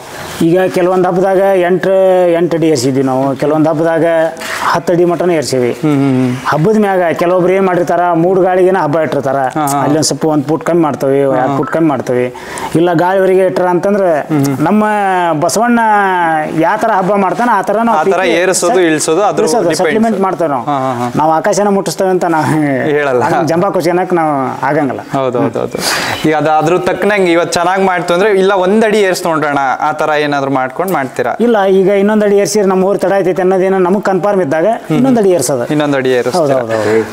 ಈಗ ಕೆಲವೊಂದು ಹಬ್ಬದಾಗ 8 ಅಡಿ ಏರ್ಸಿದ್ವಿ ನಾವು, ಕೆಲವೊಂದು ಹಬ್ಬದಾಗ 10 ಅಡಿ ಮಟನ ಏರ್ಸಿವಿ. ಹಬ್ಬದ ಮ್ಯಾಗ ಕೆಲವೊಬ್ರು ಏನ್ ಮಾಡಿರ್ತಾರ, 3 ಗಾಳಿಗೆನ ಹಬ್ಬ ಇಟ್ಟಿರ್ತಾರ, ಅಲ್ಲಿ ಒಂದ್ ಸ್ವಲ್ಪ 1 ಫುಟ್ ಕಮ್ಮಿ ಮಾಡ್ತೇವೆ, 2 ಫುಟ್ ಕಮ್ಮಿ ಮಾಡ್ತೇವೆ. ಇಲ್ಲ ಗಾಳಿವರೆಗೆ ಇಟ್ರ ಅಂತಂದ್ರೆ ನಮ್ಮ ಬಸವಣ್ಣ ಯಾವ ತರ ಹಬ್ಬ ಮಾಡ್ತಾನ ಆ ತರ ನಾವು ಸಪ್ಲಿಮೆಂಟ್ ಮಾಡ್ತೇವೆ. ನಾವು ಆಕಾಶನ ಮುಟ್ಟಿಸ್ತೇವೆ ಅಂತ ನಾವು ಹೇಳಲ್ಲ, ಜಂಬಾ ಕುಚನಕ್ ನಾವು ಆಗಂಗಿಲ್ಲ. ಹೌದೌದೌದು. ಈಗ ಅದ್ರ ತಕ್ಕನಂಗೆ ಇವತ್ತು ಚೆನ್ನಾಗಿ ಮಾಡ್ತು ಅಂದ್ರೆ ಇಲ್ಲ 1 ಅಡಿ ಏರ್ಸ್ಕೊಂಡ್ರಣ ಆ ತರ ಏನಾದ್ರು ಮಾಡ್ಕೊಂಡು ಮಾಡ್ತೀರಾ? ಇಲ್ಲ, ಈಗ 1 ಅಡಿ ಏರ್ಸಿದ್ರೆ ನಮ್ಮ ಊರು ತಡ ಐತೈತೆ ಅನ್ನೋದೇನೋ ನಮಗ್ ಕನ್ಫರ್ಮ್ ಇದ್ದಾಗ 1 ಅಡಿ ಏರ್ಸೋದು. 1 ಅಡಿ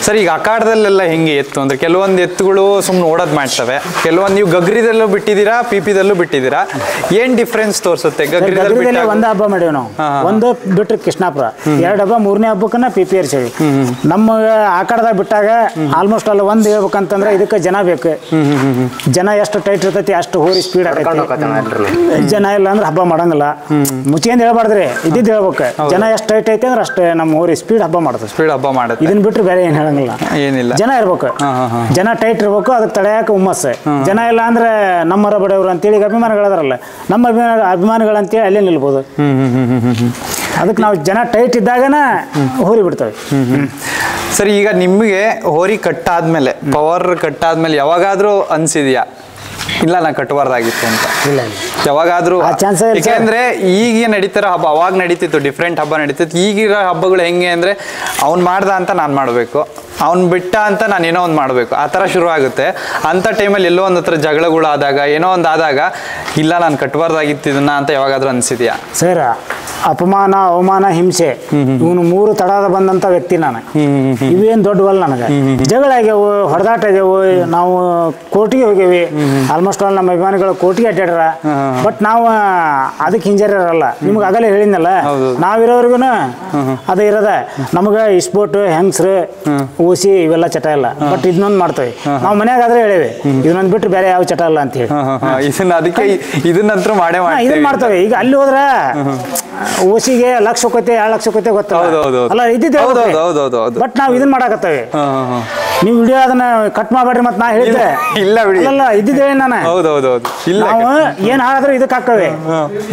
ಸರ್, ಈಗ ಅಖಾಡದಲ್ಲೆಲ್ಲ ಹೆಂಗೆ ಎತ್ತು ಅಂದ್ರೆ ಕೆಲವೊಂದು ಎತ್ತುಗಳು ಸುಮ್ನೆ ಓಡೋದ್ ಮಾಡ್ತವೆ, ಕೆಲವೊಂದು ನೀವು ಗಗ್ರಿದಲ್ಲೂ ಬಿಟ್ಟಿದ್ದೀರಾ, ಪಿಪಿದಲ್ಲೂ ಬಿಟ್ಟಿದ್ದೀರಾ. ಏನ್ ಡಿಫ್ರೆನ್ಸ್ ತೋರಿಸುತ್ತೆ? ಗಗ್ರಿದಲ್ಲಿ ಒಂದು ಹಬ್ಬ ಮಾಡೇವಿ ನಾವು, ಒಂದು ಬಿಟ್ರೆ ಕೃಷ್ಣಾಪುರ, 2 ಹಬ್ಬ, 3ನೇ ಹಬ್ಬಕ್ಕನ್ನ ಪಿಪಿ ಏರ್ಸೇವಿ. ನಮ್ಮ ಆಕಡದಾಗ ಬಿಟ್ಟಾಗ ಆಲ್ಮೋಸ್ಟ್ ಅಲ್ಲಿ ಒಂದು ಹೇಳ್ಬೇಕಂತಂದ್ರೆ ಇದಕ್ಕೆ ಜನ ಬೇಕು. ಜನ ಎಷ್ಟು ಟೈಟ್ ಇರ್ತೈತಿ ಅಷ್ಟು ಹೋರಿ ಸ್ಪೀಡ್ ಆಗೈತಿ. ಜನ ಇಲ್ಲ ಅಂದ್ರೆ ಹಬ್ಬ ಮಾಡಂಗಿಲ್ಲ. ಮುಚ್ಚಿಂದ ಹೇಳ್ಬಾರ್ದ್ರಿ, ಇದ್ದಿದ್ದು ಹೇಳ್ಬೇಕು. ಜನ ಎಷ್ಟು ಟೈಟ್ ಐತಿ ಅಂದ್ರೆ ಅಷ್ಟೇ ನಮ್ಮ ಹೋರಿ ಸ್ಪೀಡ್ ಹಬ್ಬ ಮಾಡುತ್ತೆ. ಇದನ್ನ ಬಿಟ್ರೆ ಬೇರೆ ಏನ್ ಹೇಳಂಗಿಲ್ಲ. ಏನಿಲ್ಲ, ಜನ ಇರ್ಬೇಕು, ಜನ ಟೈಟ್ ಇರ್ಬೇಕು, ಅದಕ್ಕೆ ತಡೆಯಾಕ ಹುಮ್ಮಸ್. ಜನ ಇಲ್ಲ ಅಂದ್ರೆ ನಮ್ಮರ ಬಡವರು ಅಂತೇಳಿ ಅಭಿಮಾನಿಗಳದಾರಲ್ಲ, ನಮ್ಮ ಅಭಿಮಾನಿಗಳಂತೇಳಿ ಅಲ್ಲೇ ನಿಲ್ಬೋದು. ಅದಕ್ಕೆ ನಾವು ಜನ ಟೈಟ್ ಇದ್ದಾಗನ ಹೋರಿ ಬಿಡ್ತೇವೆ. ಸರಿ, ಈಗ ನಿಮಗೆ ಹೋರಿ ಕಟ್ಟಾದ್ಮೇಲೆ, ಪವರ್ ಕಟ್ಟಾದ್ಮೇಲೆ ಯಾವಾಗಾದ್ರೂ ಅನ್ಸಿದ್ಯಾ ಇಲ್ಲ ನಾ ಕಟ್ಟಬಾರ್ದಾಗಿತ್ತು ಅಂತ? ಇಲ್ಲ, ಯಾವಾಗಾದ್ರೂ? ಯಾಕೆಂದ್ರೆ ಈಗ ನಡೀತಾರ ಹಬ್ಬ ಅವಾಗ ನಡೀತಿತ್ತು, ಡಿಫ್ರೆಂಟ್ ಹಬ್ಬ ನಡೀತಿತ್ತು. ಈಗಿರೋ ಹಬ್ಬಗಳು ಹೆಂಗೆ ಅಂದ್ರೆ ಅವ್ನು ಮಾಡ್ದ ಅಂತ ನಾನು ಮಾಡಬೇಕು, ಅವ್ನು ಬಿಟ್ಟ ಅಂತ ನಾನು ಏನೋ ಒಂದು ಮಾಡಬೇಕು, ಆ ಥರ ಶುರು ಆಗುತ್ತೆ. ಅಂಥ ಟೈಮಲ್ಲಿ ಎಲ್ಲೋ ಒಂದು ಹತ್ರ ಜಗಳಗಳು ಆದಾಗ, ಏನೋ ಒಂದು ಆದಾಗ ಇಲ್ಲ ನಾನು ಕಟ್ಟಬಾರ್ದಾಗಿತ್ತು ಇದನ್ನ ಅಂತ ಯಾವಾಗಾದ್ರೂ ಅನ್ಸಿದ್ಯಾ? ಸರ್, ಅಪಮಾನ, ಅವಮಾನ, ಹಿಂಸೆ ಇವನು 3 ತಡಾದ ಬಂದಂತ ವ್ಯಕ್ತಿ ನಾನು. ಇವೇನ್ ದೊಡ್ಡವಲ್ಲ ನನಗೆ. ಜಗಳ ಆಗ್ಯಾವು, ಹೊಡೆದಾಟ ಆಗ್ಯಾವು, ನಾವು ಕೋರ್ಟಿಗೆ ಹೋಗ್ಯವಿ. ಆಲ್ಮೋಸ್ಟ್ ಆಲ್ ನಮ್ಮ ಅಭಿಮಾನಿಗಳು ಕೋರ್ಟಿಗೆ ಅಡ್ಡಾಡ್ಯಾರ. ಬಟ್ ನಾವು ಅದಕ್ಕೆ ಹಿಂಜರಿರಲ್ಲ. ನಿಮ್ಗೆ ಆಗಲೇ ಹೇಳಿದ್ನಲ್ಲ, ನಾವಿರೋರ್ಗು ಅದು ಇರೋದ. ನಮ್ಗೆ ಇಸ್ಪೋರ್ಟ್, ಹೆಂಗ್ಸ್ರು, ಓಸಿ ಇವೆಲ್ಲ ಚಟ ಇಲ್ಲ. ಬಟ್ ಇದನ್ನೊಂದು ಮಾಡ್ತೇವೆ ನಾವು. ಮನ್ಯಾಗಾದ್ರೆ ಹೇಳಿವಿ ಇದನ್ನೊಂದು ಬಿಟ್ರೆ ಬೇರೆ ಯಾವ ಚಟ ಇಲ್ಲ ಅಂತ ಹೇಳಿ. ಇದನ್ನಂತೂ ಮಾಡೇ ಇದನ್ನ ಮಾಡ್ತೇವೆ. ಈಗ ಅಲ್ಲಿ ಹೋದ್ರ ಓಸಿಗೆ 1 ಲಕ್ಷ ಕೊತ್ತೆ 2 ಲಕ್ಷ ಕೊತ್ತೆ ಗೊತ್ತಲ್ಲ, ಇದ್ದಿದ್ದು. ಬಟ್ ನಾವ್ ಇದನ್ನ ಮಾಡಾಕತ್ತೇವೆ. ನೀವು ವಿಡಿಯೋ ಅದನ್ನ ಕಟ್ ಮಾಡ್ಬೇಡ್ರಿ. ಮತ್ ನಾ ಹೇಳಿದ್ದೆ ಇಲ್ಲ, ಇದ್ದಿದ್ದೆ ನಾನು. ನಾವು ಏನ್ ಹಾಳಾದ್ರೂ ಇದಕ್ಕೆ ಹಾಕವೆ.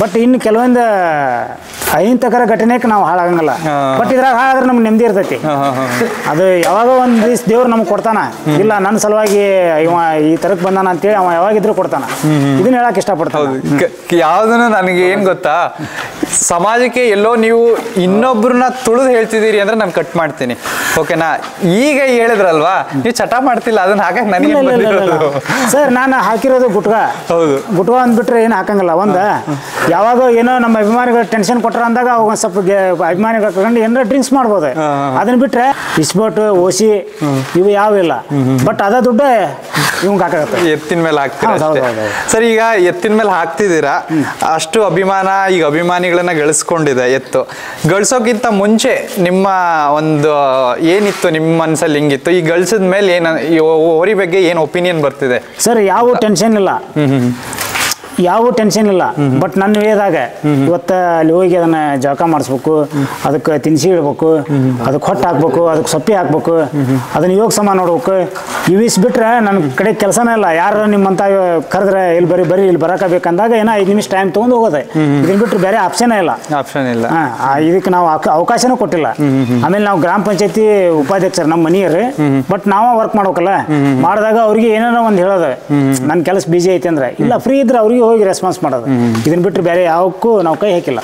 ಬಟ್ ಇನ್ನು ಕೆಲವೊಂದು ಅಹಿಂಸಕರ ಘಟನೆಗೆ ನಾವು ಹಾಳಾಗಂಗಿಲ್ಲ. ಬಟ್ ಇದ್ರಾಗ ಹಾಳಾದ್ರೆ ನಮ್ಗೆ ನೆಮ್ಮದಿ ಇರ್ತೈತಿ. ಅದು ಯಾವಾಗ ಒಂದ್ ದಿವ್ಸ ದೇವ್ರು ನಮ್ಗೆ ಕೊಡ್ತಾನ. ಇಲ್ಲ ನನ್ನ ಸಲುವಾಗಿ ಇವ ಈ ತರಕ್ ಬಂದಾನ ಅಂತೇಳಿ ಅವ ಯಾವಾಗಿದ್ರು ಕೊಡ್ತಾನ. ಇದನ್ನ ಹೇಳಕ್ ಇಷ್ಟಪಡ್ತಾನೆ. ಯಾವ್ದನ್ನು ನನಗೆ ಏನ್ ಗೊತ್ತಾ, ಸಮಾಜಕ್ಕೆ ಎಲ್ಲೋ ನೀವು ಇನ್ನೊಬ್ರನ್ನ ತುಳಿದು ಹೇಳ್ತಿದ್ದೀರಿ ಅಂದ್ರೆ ನಾನು ಕಟ್ ಮಾಡ್ತೀನಿ, ಓಕೆನಾ? ಈಗ ಹೇಳಿದ್ರಲ್ವಾ ನೀವು ಚಟ ಮಾಡ್ತಿಲ್ಲ, ಅದನ್ನ ಹಾಕಕ್ ನನಗೆ ಸರ್, ನಾನು ಹಾಕಿರೋದು ಗುಟ್ಗ. ಗುಟ್ಗ ಅಂದ್ಬಿಟ್ರೆ ಏನು ಹಾಕಂಗಿಲ್ಲ. ಯಾವಾಗ ಏನೋ ನಮ್ಮ ಅಭಿಮಾನಿಗಳು ಟೆನ್ಷನ್ ಕೊಟ್ರ ಅಂದಾಗ ಅವಾಗ ಸ್ವಲ್ಪ ಅಭಿಮಾನಿಗಳು ಕರ್ಕೊಂಡು ಏನಾರ ಡ್ರಿಂಕ್ಸ್ ಮಾಡ್ಬೋದು. ಅದನ್ನ ಬಿಟ್ರೆ ಇಸ್ಬೋಟ್, ಓಸಿ ಇವು ಯಾವ ಇಲ್ಲ. ಬಟ್ ಅದ ದುಡ್ಡು ಇವಂಗ್ ಹಾಕಾಗತ್ತೆ. ಎತ್ತಿನ ಮೇಲೆ ಹಾಕ್ತೀರಾ? ಸರಿ, ಈಗ ಎತ್ತಿನ ಮೇಲೆ ಹಾಕ್ತಿದ್ದೀರಾ, ಅಷ್ಟು ಅಭಿಮಾನ ಈಗ ಅಭಿಮಾನಿಗಳನ್ನ ಗಳಿಸ್ಕೊಂಡಿದೆ ಎತ್ತು. ಗಳಿಸೋಕ್ಕಿಂತ ಮುಂಚೆ ನಿಮ್ಮ ಒಂದು ಏನಿತ್ತು ನಿಮ್ಮ ಮನಸ್ಸಲ್ಲಿ ಹಿಂಗಿತ್ತು? ಈ ಗಳಿಸಿದ ಮೇಲೆ ಏನು ಹೋರಿ ಬಗ್ಗೆ ಏನು ಒಪಿನಿಯನ್ ಬರ್ತಿದೆ? ಸರ್, ಯಾವ ಟೆನ್ಷನ್ ಇಲ್ಲ, ಯಾವ ಟೆನ್ಷನ್ ಇಲ್ಲ. ಬಟ್ ನನ್ನ ವೇದಾಗ ಇವತ್ತು ಅಲ್ಲಿ ಹೋಗಿ ಅದನ್ನ ಜಳಕ ಮಾಡಿಸ್ಬೇಕು, ಅದಕ್ಕೆ ತಿನ್ಸಿ ಇಡ್ಬೇಕು, ಅದಕ್ಕೆ ಹೊಟ್ಟು ಹಾಕ್ಬೇಕು, ಅದಕ್ಕೆ ಸೊಪ್ಪಿ ಹಾಕ್ಬೇಕು, ಅದನ್ನ ಯೋಗ ಸಮ ನೋಡ್ಬೇಕು. ಇವಿಸ್ ಬಿಟ್ರೆ ನನ್ನ ಕಡೆ ಕೆಲಸನೇ ಇಲ್ಲ. ಯಾರು ನಿಮ್ಮಂತ ಕರೆದ್ರೆ ಇಲ್ಲಿ ಬರೀ ಇಲ್ಲಿ ಬರಕಬೇಕಂದಾಗ ಏನೋ 5 ನಿಮಿಷ ಟೈಮ್ ತೊಗೊಂಡು ಹೋಗೋದೆ. ಇದನ್ನ ಬಿಟ್ಟರೆ ಬೇರೆ ಆಪ್ಷನ್ ಇಲ್ಲ. ಇದಕ್ಕೆ ನಾವು ಅವಕಾಶನೂ ಕೊಟ್ಟಿಲ್ಲ. ಆಮೇಲೆ ನಾವು ಗ್ರಾಮ ಪಂಚಾಯತಿ ಉಪಾಧ್ಯಕ್ಷರು ನಮ್ಮ ಮನೆಯರು. ಬಟ್ ನಾವ ವರ್ಕ್ ಮಾಡ್ಬೇಕಲ್ಲ. ಮಾಡಿದಾಗ ಅವ್ರಿಗೆ ಏನಾರ ಒಂದು ಹೇಳೋದು, ನನ್ನ ಕೆಲಸ ಬಿಜಿ ಐತೆ ಅಂದ್ರೆ ಇಲ್ಲ, ಫ್ರೀ ಇದ್ರೆ ಅವ್ರಿಗೆ ಹೋಗಿ ರೆಸ್ಪಾನ್ಸ್ ಮಾಡೋದು. ಇದನ್ನ ಬಿಟ್ಟರೆ ಬೇರೆ ಯಾವಕ್ಕೂ ನಾವು ಕೈ ಹಾಕಿಲ್ಲ,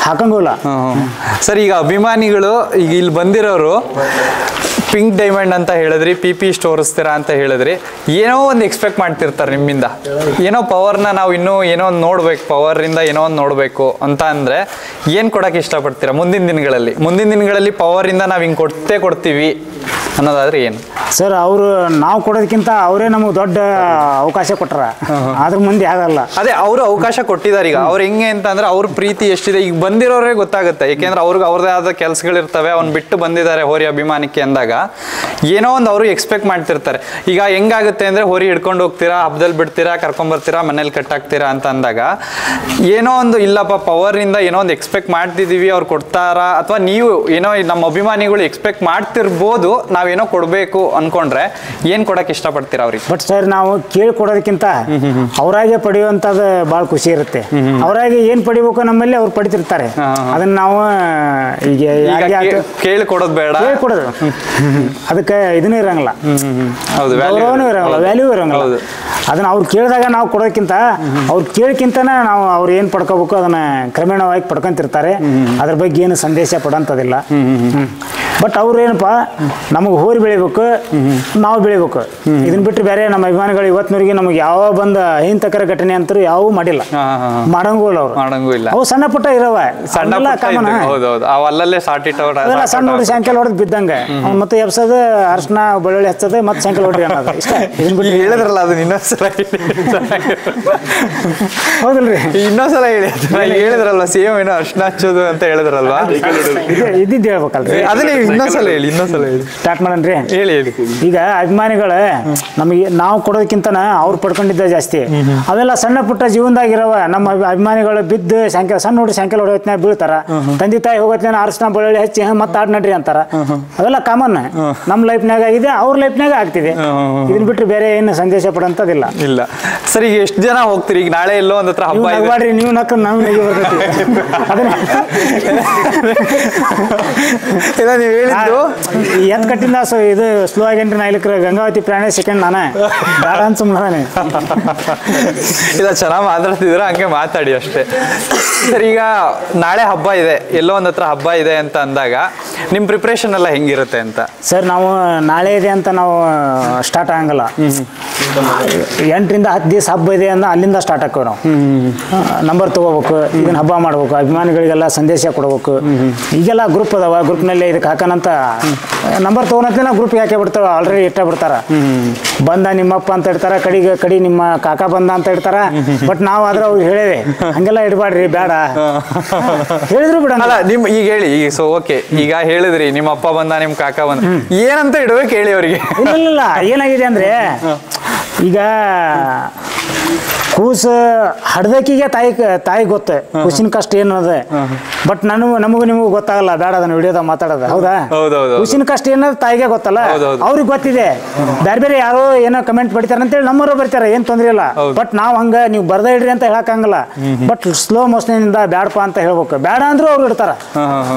ಹಾಕಂಗಿಲ್ಲ. ಸರ್, ಈಗ ಅಭಿಮಾನಿಗಳು ಈಗ ಇಲ್ಲಿ ಬಂದಿರೋರು ಪಿಂಕ್ ಡೈಮಂಡ್ ಅಂತ ಹೇಳಿದ್ರಿ, PP ತೋರಿಸ್ತೀರಾ ಅಂತ ಹೇಳಿದ್ರಿ. ಏನೋ ಒಂದು ಎಕ್ಸ್ಪೆಕ್ಟ್ ಮಾಡ್ತಿರ್ತಾರೆ ನಿಮ್ಮಿಂದ, ಏನೋ ಪವರ್ನ ನಾವು ಇನ್ನೂ ಏನೋ ಒಂದು ನೋಡ್ಬೇಕು, ಪವರಿಂದ ಏನೋ ಒಂದು ನೋಡಬೇಕು ಅಂತ ಅಂದರೆ ಏನು ಕೊಡೋಕೆ ಇಷ್ಟಪಡ್ತೀರಾ ಮುಂದಿನ ದಿನಗಳಲ್ಲಿ ಪವರಿಂದ ನಾವು ಹಿಂಗೆ ಕೊಡ್ತೀವಿ ಅನ್ನೋದಾದ್ರೆ ಏನು ಸರ್? ಅವರು ನಾವು ಕೊಡೋದಕ್ಕಿಂತ ಅವರೇ ನಮಗೆ ದೊಡ್ಡ ಅವಕಾಶ ಕೊಟ್ಟರ, ಅದ್ರ ಮುಂದೆ ಆಗಲ್ಲ. ಅದೇ ಅವರು ಅವಕಾಶ ಕೊಟ್ಟಿದ್ದಾರೆ. ಈಗ ಅವ್ರು ಹೆಂಗೆ ಅಂತ ಅಂದ್ರೆ ಅವ್ರ ಪ್ರೀತಿ ಎಷ್ಟಿದೆ ಈಗ ಬಂದಿರೋರೇ ಗೊತ್ತಾಗುತ್ತೆ. ಯಾಕೆಂದ್ರೆ ಅವ್ರದೇ ಆದ ಕೆಲಸಗಳಿರ್ತವೆ, ಅವ್ನು ಬಿಟ್ಟು ಬಂದಿದ್ದಾರೆ ಹೋರಿ ಅಭಿಮಾನಕ್ಕೆ ಅಂದಾಗ ಏನೋ ಒಂದು ಅವರು ಎಕ್ಸ್ಪೆಕ್ಟ್ ಮಾಡ್ತಿರ್ತಾರೆ. ಈಗ ಹೆಂಗಾಗುತ್ತೆ ಅಂದ್ರೆ ಹೋರಿ ಹಿಡ್ಕೊಂಡು ಹೋಗ್ತೀರಾ, ಹಬ್ಬದಲ್ಲಿ ಬಿಡ್ತೀರಾ, ಕರ್ಕೊಂಬರ್ತೀರಾ, ಮನೇಲಿ ಕಟ್ಟಾಕ್ತೀರಾ ಅಂತ ಅಂದಾಗ ಏನೋ ಒಂದು ಇಲ್ಲಪ್ಪ ಪವರಿಂದ ಏನೋ ಒಂದು ಎಕ್ಸ್ಪೆಕ್ಟ್ ಮಾಡ್ತಿದ್ದೀವಿ, ಅವ್ರು ಕೊಡ್ತಾರಾ, ಅಥವಾ ನೀವು ಏನೋ ನಮ್ಮ ಅಭಿಮಾನಿಗಳು ಎಕ್ಸ್ಪೆಕ್ಟ್ ಮಾಡ್ತಿರ್ಬೋದು ನಾವೇನೋ ಕೊಡಬೇಕು ಅನ್ಕೊಂಡ್ರೆ ಏನ್ ಕೊಡಕ್ಕೆ ಇಷ್ಟಪಡ್ತೀರಾ ಅವ್ರಿಗೆ? ಬಟ್ ಸರ್, ನಾವು ಕೇಳಿ ಕೊಡೋದಕ್ಕಿಂತ ಅವರಾಗೆ ಪಡೆಯುವಂಥದ್ದು ಭಾಳ ಖುಷಿ ಇರುತ್ತೆ. ಅವರಾಗೆ ಏನ್ ಪಡಿಬೇಕು ನಮ್ಮಲ್ಲಿ ಅವ್ರು ಪಡಿತಿರ್ತಾರೆ. ಅದನ್ನ ನಾವು ಈಗ ಕೇಳಿ ಕೊಡೋದು ಬೇಡ, ಕೊಡೋದು ಅದಕ್ಕೆ ಇದನ್ನೂ ಇರಂಗಿಲ್ಲ, ಗೌರವನೂ ಇರಂಗಿಲ್ಲ, ವ್ಯಾಲ್ಯೂ ಇರಂಗಿಲ್ಲ. ಅದನ್ನ ಅವ್ರು ಕೇಳಿದಾಗ ನಾವು ಕೊಡೋದಕ್ಕಿಂತ ಅವ್ರು ಕೇಳಕ್ಕಿಂತನೇ ನಾವು ಅವ್ರು ಏನು ಪಡ್ಕೋಬೇಕು ಅದನ್ನ ಕ್ರಮೇಣವಾಗಿ ಪಡ್ಕೊಂತಿರ್ತಾರೆ. ಅದ್ರ ಬಗ್ಗೆ ಏನು ಸಂದೇಶ ಪಡೋಂಥದ್ದಿಲ್ಲ. ಬಟ್ ಅವ್ರು ಏನಪ್ಪ, ನಮಗೆ ಹೋರಿ ಬೆಳಿಬೇಕು, ನಾವು ಬೆಳಿಬೇಕು, ಇದನ್ನ ಬಿಟ್ಟು ಬೇರೆ ನಮ್ಮ ಅಭಿಮಾನಿಗಳು ಇವತ್ತಿನವರೆಗೆ ನಮಗೆ ಯಾವ ಬಂದ ಅಹಿಂಸಕರ ಘಟನೆ ಅಂತೂ ಯಾವೂ ಮಾಡಿಲ್ಲ, ಮಾಡಂಗೂ ಇಲ್ಲ. ಅವ್ರು ಅವು ಸಣ್ಣ ಪುಟ್ಟ ಇರವ, ಸಣ್ಣ ನೋಡಿ ಸಾಯಂಕಾಲ ಹೊಡೆದ್ ಬಿದ್ದಂಗೆ ಮತ್ತೆ ಎಬ್ಸೋದು, ಅರ್ಶನ ಬೆಳ್ಳುಳ್ಳಿ ಹಚ್ಚೋದು, ಮತ್ತೆ ಸಾಯಂಕಾಲ ಹೊಡ್ರಿ ಅನ್ನೋದು ಇಷ್ಟ. ಇದನ್ನ ಬಿಟ್ಟು ಹೇಳಿದ್ರಲ್ಲ ಅದು ಇನ್ನೊಂದ್ಸಲ ಹೌದಲ್ರಿ? ಇನ್ನೊಂದ್ಸಲ ಹೇಳಿದ್ರಲ್ವಾ ಸೇಮ್ ಏನೋ ಅರ್ಶನ ಹಚ್ಚೋದು ಅಂತ ಹೇಳಿದ್ರಲ್ವಾ? ಇದ್ದಿದ್ದು ಹೇಳ್ಬೇಕಲ್ರಿ, ಅದನ್ನೇ ಇನ್ನೊಂದ್ಸಲ ಹೇಳಿ ಸ್ಟಾರ್ಟ್ ಮಾಡನ್ರಿ. ಹೇಳಿ. ಈಗ ಅಭಿಮಾನಿಗಳ ನಮಗೆ ನಾವು ಕೊಡೋದಕ್ಕಿಂತ ಅವ್ರು ಪಡ್ಕೊಂಡಿದ್ದ ಜಾಸ್ತಿ. ಅವೆಲ್ಲ ಸಣ್ಣ ಪುಟ್ಟ ಜೀವನದಾಗಿರವ ನಮ್ಮ ಅಭಿಮಾನಿಗಳು ಬಿದ್ದು ಸಾಯಂಕಾಲ ಸಣ್ಣ ನೋಡಿ ಸಾಯಂಕಾಲ ಹೊಡೆಯತ್ನ ಬೀಳ್ತಾರ, ತಂದೆ ತಾಯಿ ಹೋಗತ್ನ ಅರ್ಶನ ಬೆಳ್ಳುಳ್ಳಿ ಹಚ್ಚಿ ಮತ್ತೆ ಆಡ್ ನಡ್ರಿ ಅಂತಾರ. ಅವೆಲ್ಲ ಕಾಮನ್ ನಮ್ಮ ಲೈಫ್ನಾಗ ಆಗಿದೆ, ಅವ್ರ ಲೈಫ್ನಾಗ ಆಗ್ತಿದೆ. ಇದನ್ನ ಬಿಟ್ಟರೆ ಬೇರೆ ಏನು ಸಂದೇಶ ಪಡೋಂಥದ್ದಿಲ್ಲ. ಇಲ್ಲ ಸರ್. ಈಗ ಎಷ್ಟು ಜನ ಹೋಗ್ತೀರಿ? ಈಗ ನಾಳೆ ಎಲ್ಲೋ ಒಂದ್ ಹತ್ರ ಹಬ್ಬ ಮಾಡ್ರಿ, ನೀವು ನಕ್ಕ ನಾವು ನಗಿ ಬರ್ತೈತಿ. ಅದನ್ನ ನೀವು ಹೇಳಿದ್ದು ಎತ್ ಕಟ್ಟಿಂದ ಇದು ಸ್ಲೋ ಆಗೇನ್ರಿ ನಾಯ್ಲಿಕ್ರ ಗಂಗಾವತಿ ಪ್ರಾಣಿ ಸೆಕೆಂಡ್ ನಾನೇ ಬೇಡ ಅಂತ ಸುಮ್ಮನೆ ಇಲ್ಲ, ಚೆನ್ನಾಗಿ ಮಾತಾಡ್ತಿದ್ರ, ಹಂಗೆ ಮಾತಾಡಿ ಅಷ್ಟೇ. ಸರ್, ಈಗ ನಾಳೆ ಹಬ್ಬ ಇದೆ, ಎಲ್ಲೋ ಒಂದ್ ಹತ್ರ ಹಬ್ಬ ಇದೆ ಅಂತ ಅಂದಾಗ ನಿಮ್ ಪ್ರಿಪ್ರೇಷನ್ ಎಲ್ಲ ಹೆಂಗಿರುತ್ತೆ ಅಂತ? ಸರ್, ನಾವು ನಾಳೆ ಇದೆ ಅಂತ ನಾವು ಸ್ಟಾರ್ಟ್ ಆಗಂಗಿಲ್ಲ. 8 ರಿಂದ 10 ದಿವಸ ಹಬ್ಬ ಇದೆ ಅಂದ ಅಲ್ಲಿಂದ ಸ್ಟಾರ್ಟ್ ಹಾಕೋ. ನಾವು ನಂಬರ್ ತಗೋಬೇಕು, ಇದನ್ನ ಹಬ್ಬ ಮಾಡ್ಬೇಕು, ಅಭಿಮಾನಿಗಳಿಗೆಲ್ಲ ಸಂದೇಶ ಕೊಡ್ಬೇಕು. ಈಗೆಲ್ಲ ಗ್ರೂಪ್ ಅದಾವ, ಗ್ರೂಪ್ನಲ್ಲಿ ಇದಕ್ಕೆ ಹಾಕೋಣಂತ ನಂಬರ್ ತಗೊಂಡ್ಲೆ ನಾವು ಗ್ರೂಪ್ಗೆ ಹಾಕಿ ಬಿಡ್ತಾವ. ಆಲ್ರೆಡಿ ಇಟ್ಟ ಬಿಡ್ತಾರ, ಬಂದ ನಿಮ್ಮಪ್ಪ ಅಂತ ಇಡ್ತಾರ, ಕಡಿ ನಿಮ್ಮ ಕಾಕ ಬಂದ ಅಂತ ಇಡ್ತಾರ. ಬಟ್ ನಾವು ಆದ್ರೆ ಅವ್ರಿಗೆ ಹೇಳಿವೆ ಹಂಗೆಲ್ಲ ಇಡಬಾಡ್ರಿ, ಬೇಡ ಹೇಳಿದ್ರು ಬಿಡ. ನಿಮ್ ಈಗ ಹೇಳಿ, ಈಗ ಸೊ ಓಕೆ, ಈಗ ಹೇಳಿದ್ರಿ ನಿಮ್ಮ ಅಪ್ಪ ಬಂದ ನಿಮ್ ಕಾಕ ಬಂದ, ಏನಂತ ಇಡ್ಬೇಕು ಹೇಳಿ ಅವ್ರಿಗೆ. ಇಲ್ಲ, ಏನಾಗಿದೆ ಅಂದ್ರೆ ಈಗ ಕೂಸು ಹಡ್ದಕ್ಕಿಗೆ ತಾಯಿ ಗೊತ್ತ ಕೂಸಿನ ಕಷ್ಟ ಏನದ. ಬಟ್ ನಮಗೂ ನಿಮಗೂ ಗೊತ್ತಾಗಲ್ಲ, ಬೇಡ ಅದನ್ನ ವಿಡಿಯೋದಾಗ ಮಾತಾಡೋದು. ಹೌದಾ? ಕೂಸಿನ ಕಷ್ಟ ಏನದ ತಾಯಿಗೆ ಗೊತ್ತಲ್ಲ, ಅವ್ರಿಗೆ ಗೊತ್ತಿದೆ. ಬೇರೆ ಯಾರೋ ಏನೋ ಕಮೆಂಟ್ ಬಡಿತಾರ ಅಂತೇಳಿ ನಮ್ಮವರು ಬರ್ತಾರೆ, ಏನ್ ತೊಂದ್ರೆ ಇಲ್ಲ. ಬಟ್ ನಾವ್ ಹಂಗ ನೀವು ಬರ್ದ ಇಡ್ರಿ ಅಂತ ಹೇಳಕ್ಕಂಗಿಲ್ಲ. ಬಟ್ ಸ್ಲೋ ಮೋಷನಿಂದ ಬ್ಯಾಡಪ್ಪ ಅಂತ ಹೇಳ್ಬೇಕು. ಬೇಡ ಅಂದ್ರೂ ಅವ್ರು ಇಡ್ತಾರ.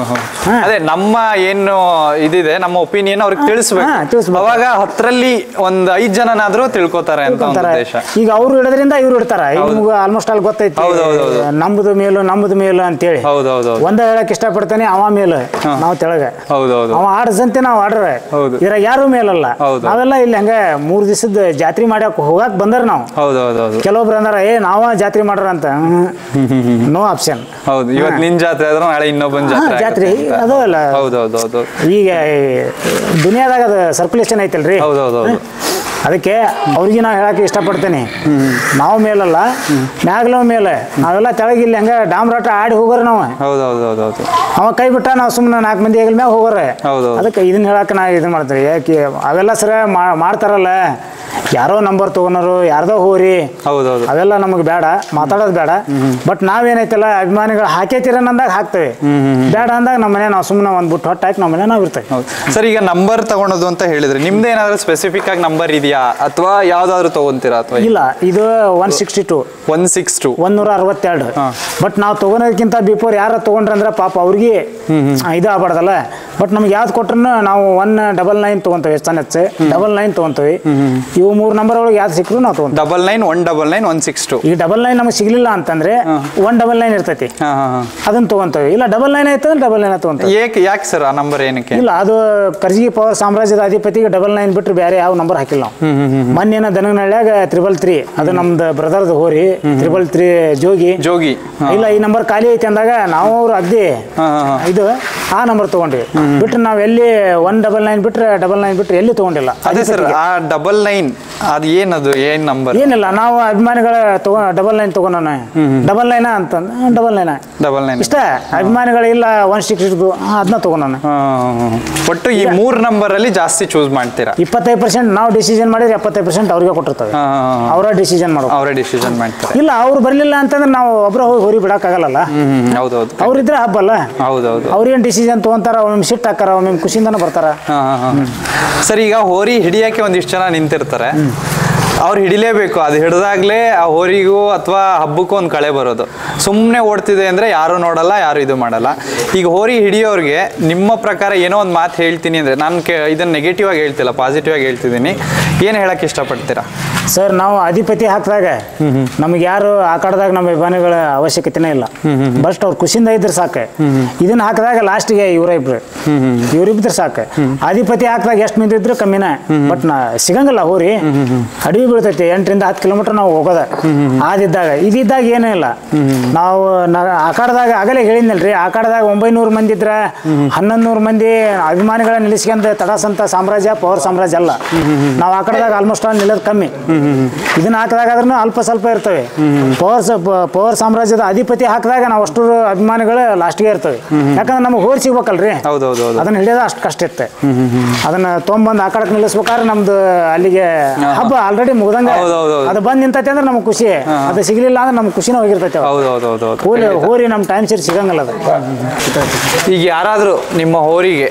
ಅದೇ ನಮ್ಮ ಏನು ಇದಿದೆ, ನಮ್ಮ ಒಪಿನಿಯನ್ ಅವ್ರಿಗೆ ತಿಳಿಸ್ಬೇಕು. ಅವಾಗ 10ರಲ್ಲಿ ಒಂದ್ 5 ಜನನಾದ್ರೂ ತಿಳ್ಕೊತಾರೆ ಅಂತ ಉದ್ದೇಶ. ಈಗ ಅವ್ರು ಇಡೋದ್ರಿಂದ ಇವ್ರು ಇಡ್ತಾರ. ನಿಮ್ಗೆ ಆಲ್ಮೋಸ್ಟ್ ಅಲ್ಲಿ ಗೊತ್ತೈತಿ ನಮ್ದು ಮೇಲು ಅಂತೇಳಿ. ಒಂದ ಹೇಳಕ್ ಇಷ್ಟಪಡ್ತಾನೆ, ಅವ ಮೇಲು ನಾವು ತೆಳಗ, ಅವ ಆಡ್ಸಂತೆ ನಾವು ಆಡ್ರ. ಇದ್ರಾಗ ಯಾರು ಮೇಲಲ್ಲ. ನಾವೆಲ್ಲ ಇಲ್ಲಿ ಹಂಗ 3 ದಿವಸದ ಜಾತ್ರೆ ಮಾಡ್ಯಾಕ ಹೋಗಾಕ್ ಬಂದಾರ ನಾವು. ಕೆಲವೊಬ್ರು ಅಂದಾರ, ನಾವ ಜಾತ್ರೆ ಮಾಡ್ರ ಅಂತ. No option. ಇವತ್ತು ನಿನ್ ಜಾತ್ರೆ ಆದ್ರೆ ನಾಳೆ ಇನ್ನೊಬ್ಬನ ಜಾತ್ರೆ ಅದಲ್ಲ. ಈಗ ದುನಿಯಾದಾಗ ಅದು ಸರ್ಕ್ಯುಲೇಷನ್ ಐತಲ್ರಿ. ಅದಕ್ಕೆ ಅವ್ರಿಗೆ ನಾವು ಹೇಳಕ್ಕೆ ಇಷ್ಟಪಡ್ತೇನೆ, ನಾವು ಮೇಲಲ್ಲ, ಮ್ಯಾಗ್ಲೋ ಮೇಲೆ. ನಾವೆಲ್ಲ ತೆಳಗಿಲ್ಲ ಹಂಗ ಡಾಮ್ರಾಟ ಆಡಿ ಹೋಗೋರ ನಾವು. ಅವ ಕೈ ಬಿಟ್ಟ ನಾವು ಸುಮ್ಮನೆ 4 ಮಂದಿ ಹೆಗಲ ಮ್ಯಾಗ ಹೋಗೋರ. ಅದಕ್ಕೆ ಇದನ್ನ ಹೇಳಕ್ಕೆ ನಾ ಇದನ್ನ ಮಾಡ್ತೀವಿ. ಯಾಕೆ ಅವೆಲ್ಲ ಸರ ಮಾಡ್ತಾರಲ್ಲ, ಯಾರೋ ನಂಬರ್ ತಗೊಂಡರು, ಯಾರ್ದೋ ಹೋರಿ, ಅವೆಲ್ಲ ನಮಗೆ ಬೇಡ, ಮಾತಾಡೋದು ಬೇಡ. ಬಟ್ ನಾವೇನೈತಲ್ಲ ಅಭಿಮಾನಿಗಳು ಹಾಕೈತಿರ ಅಂದಾಗ ಹಾಕ್ತೇವೆ, ಬೇಡ ಅಂದಾಗ ನಮ್ಮ ಮನೆ ನಾವು ಸುಮ್ಮನೆ ಒಂದ್ ಬಿಟ್ಟು ಹೊಟ್ಟು ಹಾಕಿ ನಮ್ಮ ಮನೆ ನಾವು ಇರ್ತೇವೆ. ಸರ್, ಈಗ ನಂಬರ್ ತಗೊಳೋದು ಅಂತ ಹೇಳಿದ್ರೆ ನಿಮ್ದು ಏನಾದ್ರು ಸ್ಪೆಸಿಫಿಕ್ ಆಗಿ ನಂಬರ್ ಇದೆಯಾ? ಇದೆಯಾ ಅಥವಾ ಯಾವ್ದಾದ್ರು ತಗೊಂತೀರಾ ಅಥವಾ ಇಲ್ಲ ಇದು 162 162 ಬಟ್ ನಾವು ತಗೊಳೋದಕ್ಕಿಂತ ಬಿಫೋರ್ ಯಾರು ತಗೊಂಡ್ರಂದ್ರೆ ಪಾಪ ಅವ್ರಿಗೆ ಇದು ಆಗ್ಬಾರ್ದಲ್ಲ. ಬಟ್ ನಮ್ಗೆ ಯಾವ್ದು ಕೊಟ್ರು ನಾವು 199 ತಗೊಂತೀವಿ, ಹೆಚ್ಚು 99 ತಗೊಂತೀವಿ. ಇವು 3 ನಂಬರ್ ಒಳಗೆ ಯಾವ್ದು ಸಿಕ್ಕರು ನಾವು ತಗೊಂತೀವಿ. 99 199 162. ಈಗ 99 ನಮಗೆ ಸಿಗ್ಲಿಲ್ಲ ಅಂತಂದ್ರೆ 199 ಇರ್ತೈತಿ, ಅದನ್ನ ತಗೊಂತೀವಿ. ಇಲ್ಲ 99 ಆಯ್ತು ಅಂದ್ರೆ 99 ತಗೊಂತೀವಿ. ಯಾಕೆ ಸರ್ ಆ ನಂಬರ್ ಏನಕ್ಕೆ? ಇಲ್ಲ, ಅದು ಕರ್ಜಿಗಿ ಪವರ್ ಸಾಮ್ರಾಜ್ಯದ ಅಧಿಪತಿಗೆ 99 ಬಿಟ್ಟರೆ ಬೇರೆ ಯಾವ ನಂಬರ್ ಹಾಕಿಲ್ಲ ನಾವು. ಮೊನ್ನೆ ದನಗನಹಳ್ಳಿಯಾಗ 333 ಅದು ನಮ್ದು ಬ್ರದರ್ದು ಹೋರಿ 333 ಜೋಗಿ. ಇಲ್ಲ ಈ ನಂಬರ್ ಖಾಲಿ ಐತಿ ಅಂದಾಗ ನಾವು ಅವ್ರು ಅಗ್ದಿ ಇದು ಆ ನಂಬರ್ ತಗೊಂಡ್ವಿ. ಬಿಟ್ರೆ ನಾವ್ ಎಲ್ಲಿ 199 ಬಿಟ್ರೆ 99 ಬಿಟ್ರೆ ಎಲ್ಲಿ ತಗೊಂಡಿಲ್ಲ. ಅದೇ ಸರ್ ಆ 99 ಅದು ಏನದು ಏನ್ ನಂಬರ್? ಏನಿಲ್ಲ, ನಾವು ಅಭಿಮಾನಿಗಳ 99 ತಗೊಂಡೋಣ 99 ಅಂತಂದ 99 ಇಷ್ಟ. ಅಭಿಮಾನಿಗಳು ಇಲ್ಲ 162 ಅದನ್ನ ತಗೊಂಡೋಣ. ಒಟ್ಟು ಈ 3 ನಂಬರ್ ಅಲ್ಲಿ ಜಾಸ್ತಿ ಚೂಸ್ ಮಾಡ್ತೀರಾ? 25% ನಾವು ಡಿಸಿಷನ್ ಮಾಡಿದ್ರೆ 75% ಅವ್ರಿಗೆ ಕೊಟ್ಟಿರ್ತವೆ. ಅವರ ಡಿಸಿಷನ್ ಮಾಡ್ತಾರೆ. ಇಲ್ಲ ಅವ್ರು ಬರ್ಲಿಲ್ಲ ಅಂತಂದ್ರೆ ನಾವು ಒಬ್ರ ಹೋಗಿ ಹೋರಿ ಬಿಡಕ್ಕಾಗಲ್ಲ. ಹೌದೌದು, ಅವ್ರಿದ್ರೆ ಹಬ್ಬಲ್ಲ. ಹೌದೌದು, ಅವ್ರೇನ್ ಡಿಸಿಷನ್ ತಗೊಂತಾರ, ಒಮ್ಮೆ ಸಿಟ್ಟು ಹಾಕಾರ, ಒಮ್ಮೆ ಖುಷಿಯಿಂದನೂ ಬರ್ತಾರ. ಸರ್ ಈಗ ಹೋರಿ ಹಿಡಿಯಕ್ಕೆ ಒಂದಿಷ್ಟು ಜನ ನಿಂತಿರ್ತಾರೆ, ಅವ್ರು ಹಿಡಿಲೇಬೇಕು. ಅದು ಹಿಡಿದಾಗ್ಲೇ ಆ ಹೋರಿಗೂ ಅಥವಾ ಹಬ್ಬಕ್ಕೂ ಒಂದು ಕಳೆ ಬರೋದು. ಸುಮ್ಮನೆ ಓಡ್ತಿದೆ ಅಂದರೆ ಯಾರು ನೋಡಲ್ಲ, ಯಾರು ಇದು ಮಾಡಲ್ಲ. ಈಗ ಹೋರಿ ಹಿಡಿಯೋರಿಗೆ ನಿಮ್ಮ ಪ್ರಕಾರ ಏನೋ ಒಂದು ಮಾತು ಹೇಳ್ತೀನಿ ಅಂದರೆ, ನಾನು ಇದನ್ನು ನೆಗೆಟಿವ್ ಆಗಿ ಹೇಳ್ತಿಲ್ಲ, ಪಾಸಿಟಿವ್ ಆಗಿ ಹೇಳ್ತಿದ್ದೀನಿ. ಏನು ಹೇಳಕ್ಕೆ ಇಷ್ಟಪಡ್ತೀರಾ? ಸರ್ ನಾವು ಅಧಿಪತಿ ಹಾಕಿದಾಗ ನಮ್ಗೆ ಯಾರು ಆಕಾಡದಾಗ ನಮ್ಮ ಅಭಿಮಾನಿಗಳ ಅವಶ್ಯಕತೆನೇ ಇಲ್ಲ. ಬಸ್ಟ್ ಅವ್ರು ಖುಷಿಯಿಂದ ಇದ್ರೆ ಸಾಕು. ಇದನ್ನ ಹಾಕಿದಾಗ ಲಾಸ್ಟಿಗೆ ಇವರಿಬ್ರು ಸಾಕು. ಅಧಿಪತಿ ಹಾಕಿದಾಗ ಎಷ್ಟು ಮಂದಿ ಇದ್ರು ಕಮ್ಮಿನ, ಬಟ್ ಸಿಗಂಗಿಲ್ಲ ಹೋರಿ. ಅಡವಿ ಬೀಳ್ತೈತಿ 8 ರಿಂದ 10 ಕಿಲೋಮೀಟರ್ ನಾವು ಹೋಗೋದ. ಆದಿದ್ದಾಗ ಇದಿದ್ದಾಗ ಏನೂ ಇಲ್ಲ. ನಾವು ಆಕಾಡದಾಗ ಆಗಲೇ ಹೇಳಿದ್ನಲ್ರಿ, ಆಕಾಡದಾಗ 900 ಮಂದಿ ಇದ್ರೆ 1100 ಮಂದಿ ಅಭಿಮಾನಿಗಳ ನಿಲ್ಲಿಸ್ಕೊಂಡು ತಡಾಸಂತ ಸಾಮ್ರಾಜ್ಯ ಪವರ್ ಸಾಮ್ರಾಜ್ಯ ಅಲ್ಲ. ನಾವು ಆಕಾಡದಾಗ ಆಲ್ಮೋಸ್ಟ್ ನಿಲ್ಲೋದು ಕಮ್ಮಿ. ಇದನ್ನ ಹಾಕಿದಾಗ ಆದ್ರೂ ಅಲ್ಪ ಸ್ವಲ್ಪ ಇರ್ತವೆ. ಪವರ್ ಸಾಮ್ರಾಜ್ಯದ ಅಧಿಪತಿ ಹಾಕಿದಾಗ ನಾವು ಅಷ್ಟು ಅಭಿಮಾನಿಗಳು ಲಾಸ್ಟ್ಗೆ ಇರ್ತವೆ. ಯಾಕಂದ್ರೆ ನಮಗೆ ಹೋರಿ ಸಿಗ್ಬೇಕಲ್ರಿ, ಅದನ್ನ ಹಿಡಿಯೋದ ಅಷ್ಟು ಕಷ್ಟ ಇರುತ್ತೆ. ಅದನ್ನ ತೊಗೊಂಬಂದು ಆಕಾಡಕ್ಕೆ ನಿಲ್ಲಿಸ್ಬೇಕಾದ್ರೆ ನಮ್ದು ಅಲ್ಲಿಗೆ ಹಬ್ಬ ಆಲ್ರೆಡಿ ಮುಗ್ದಂಗ. ಅದು ಬಂದ್ ನಿಂತೈತೆ ಅಂದ್ರೆ ನಮ್ಗೆ ಖುಷಿ, ಅದು ಸಿಗ್ಲಿಲ್ಲ ಅಂದ್ರೆ ನಮ್ಗೆ ಖುಷಿನ ಹೋಗಿರ್ತೈತೆ. ಹೋರಿ ನಮ್ ಟೈಮ್ ಸೇರಿ ಸಿಗಂಗಿಲ್ಲ ಅದು. ಈಗ ಯಾರಾದ್ರೂ ನಿಮ್ಮ ಹೋರಿಗೆ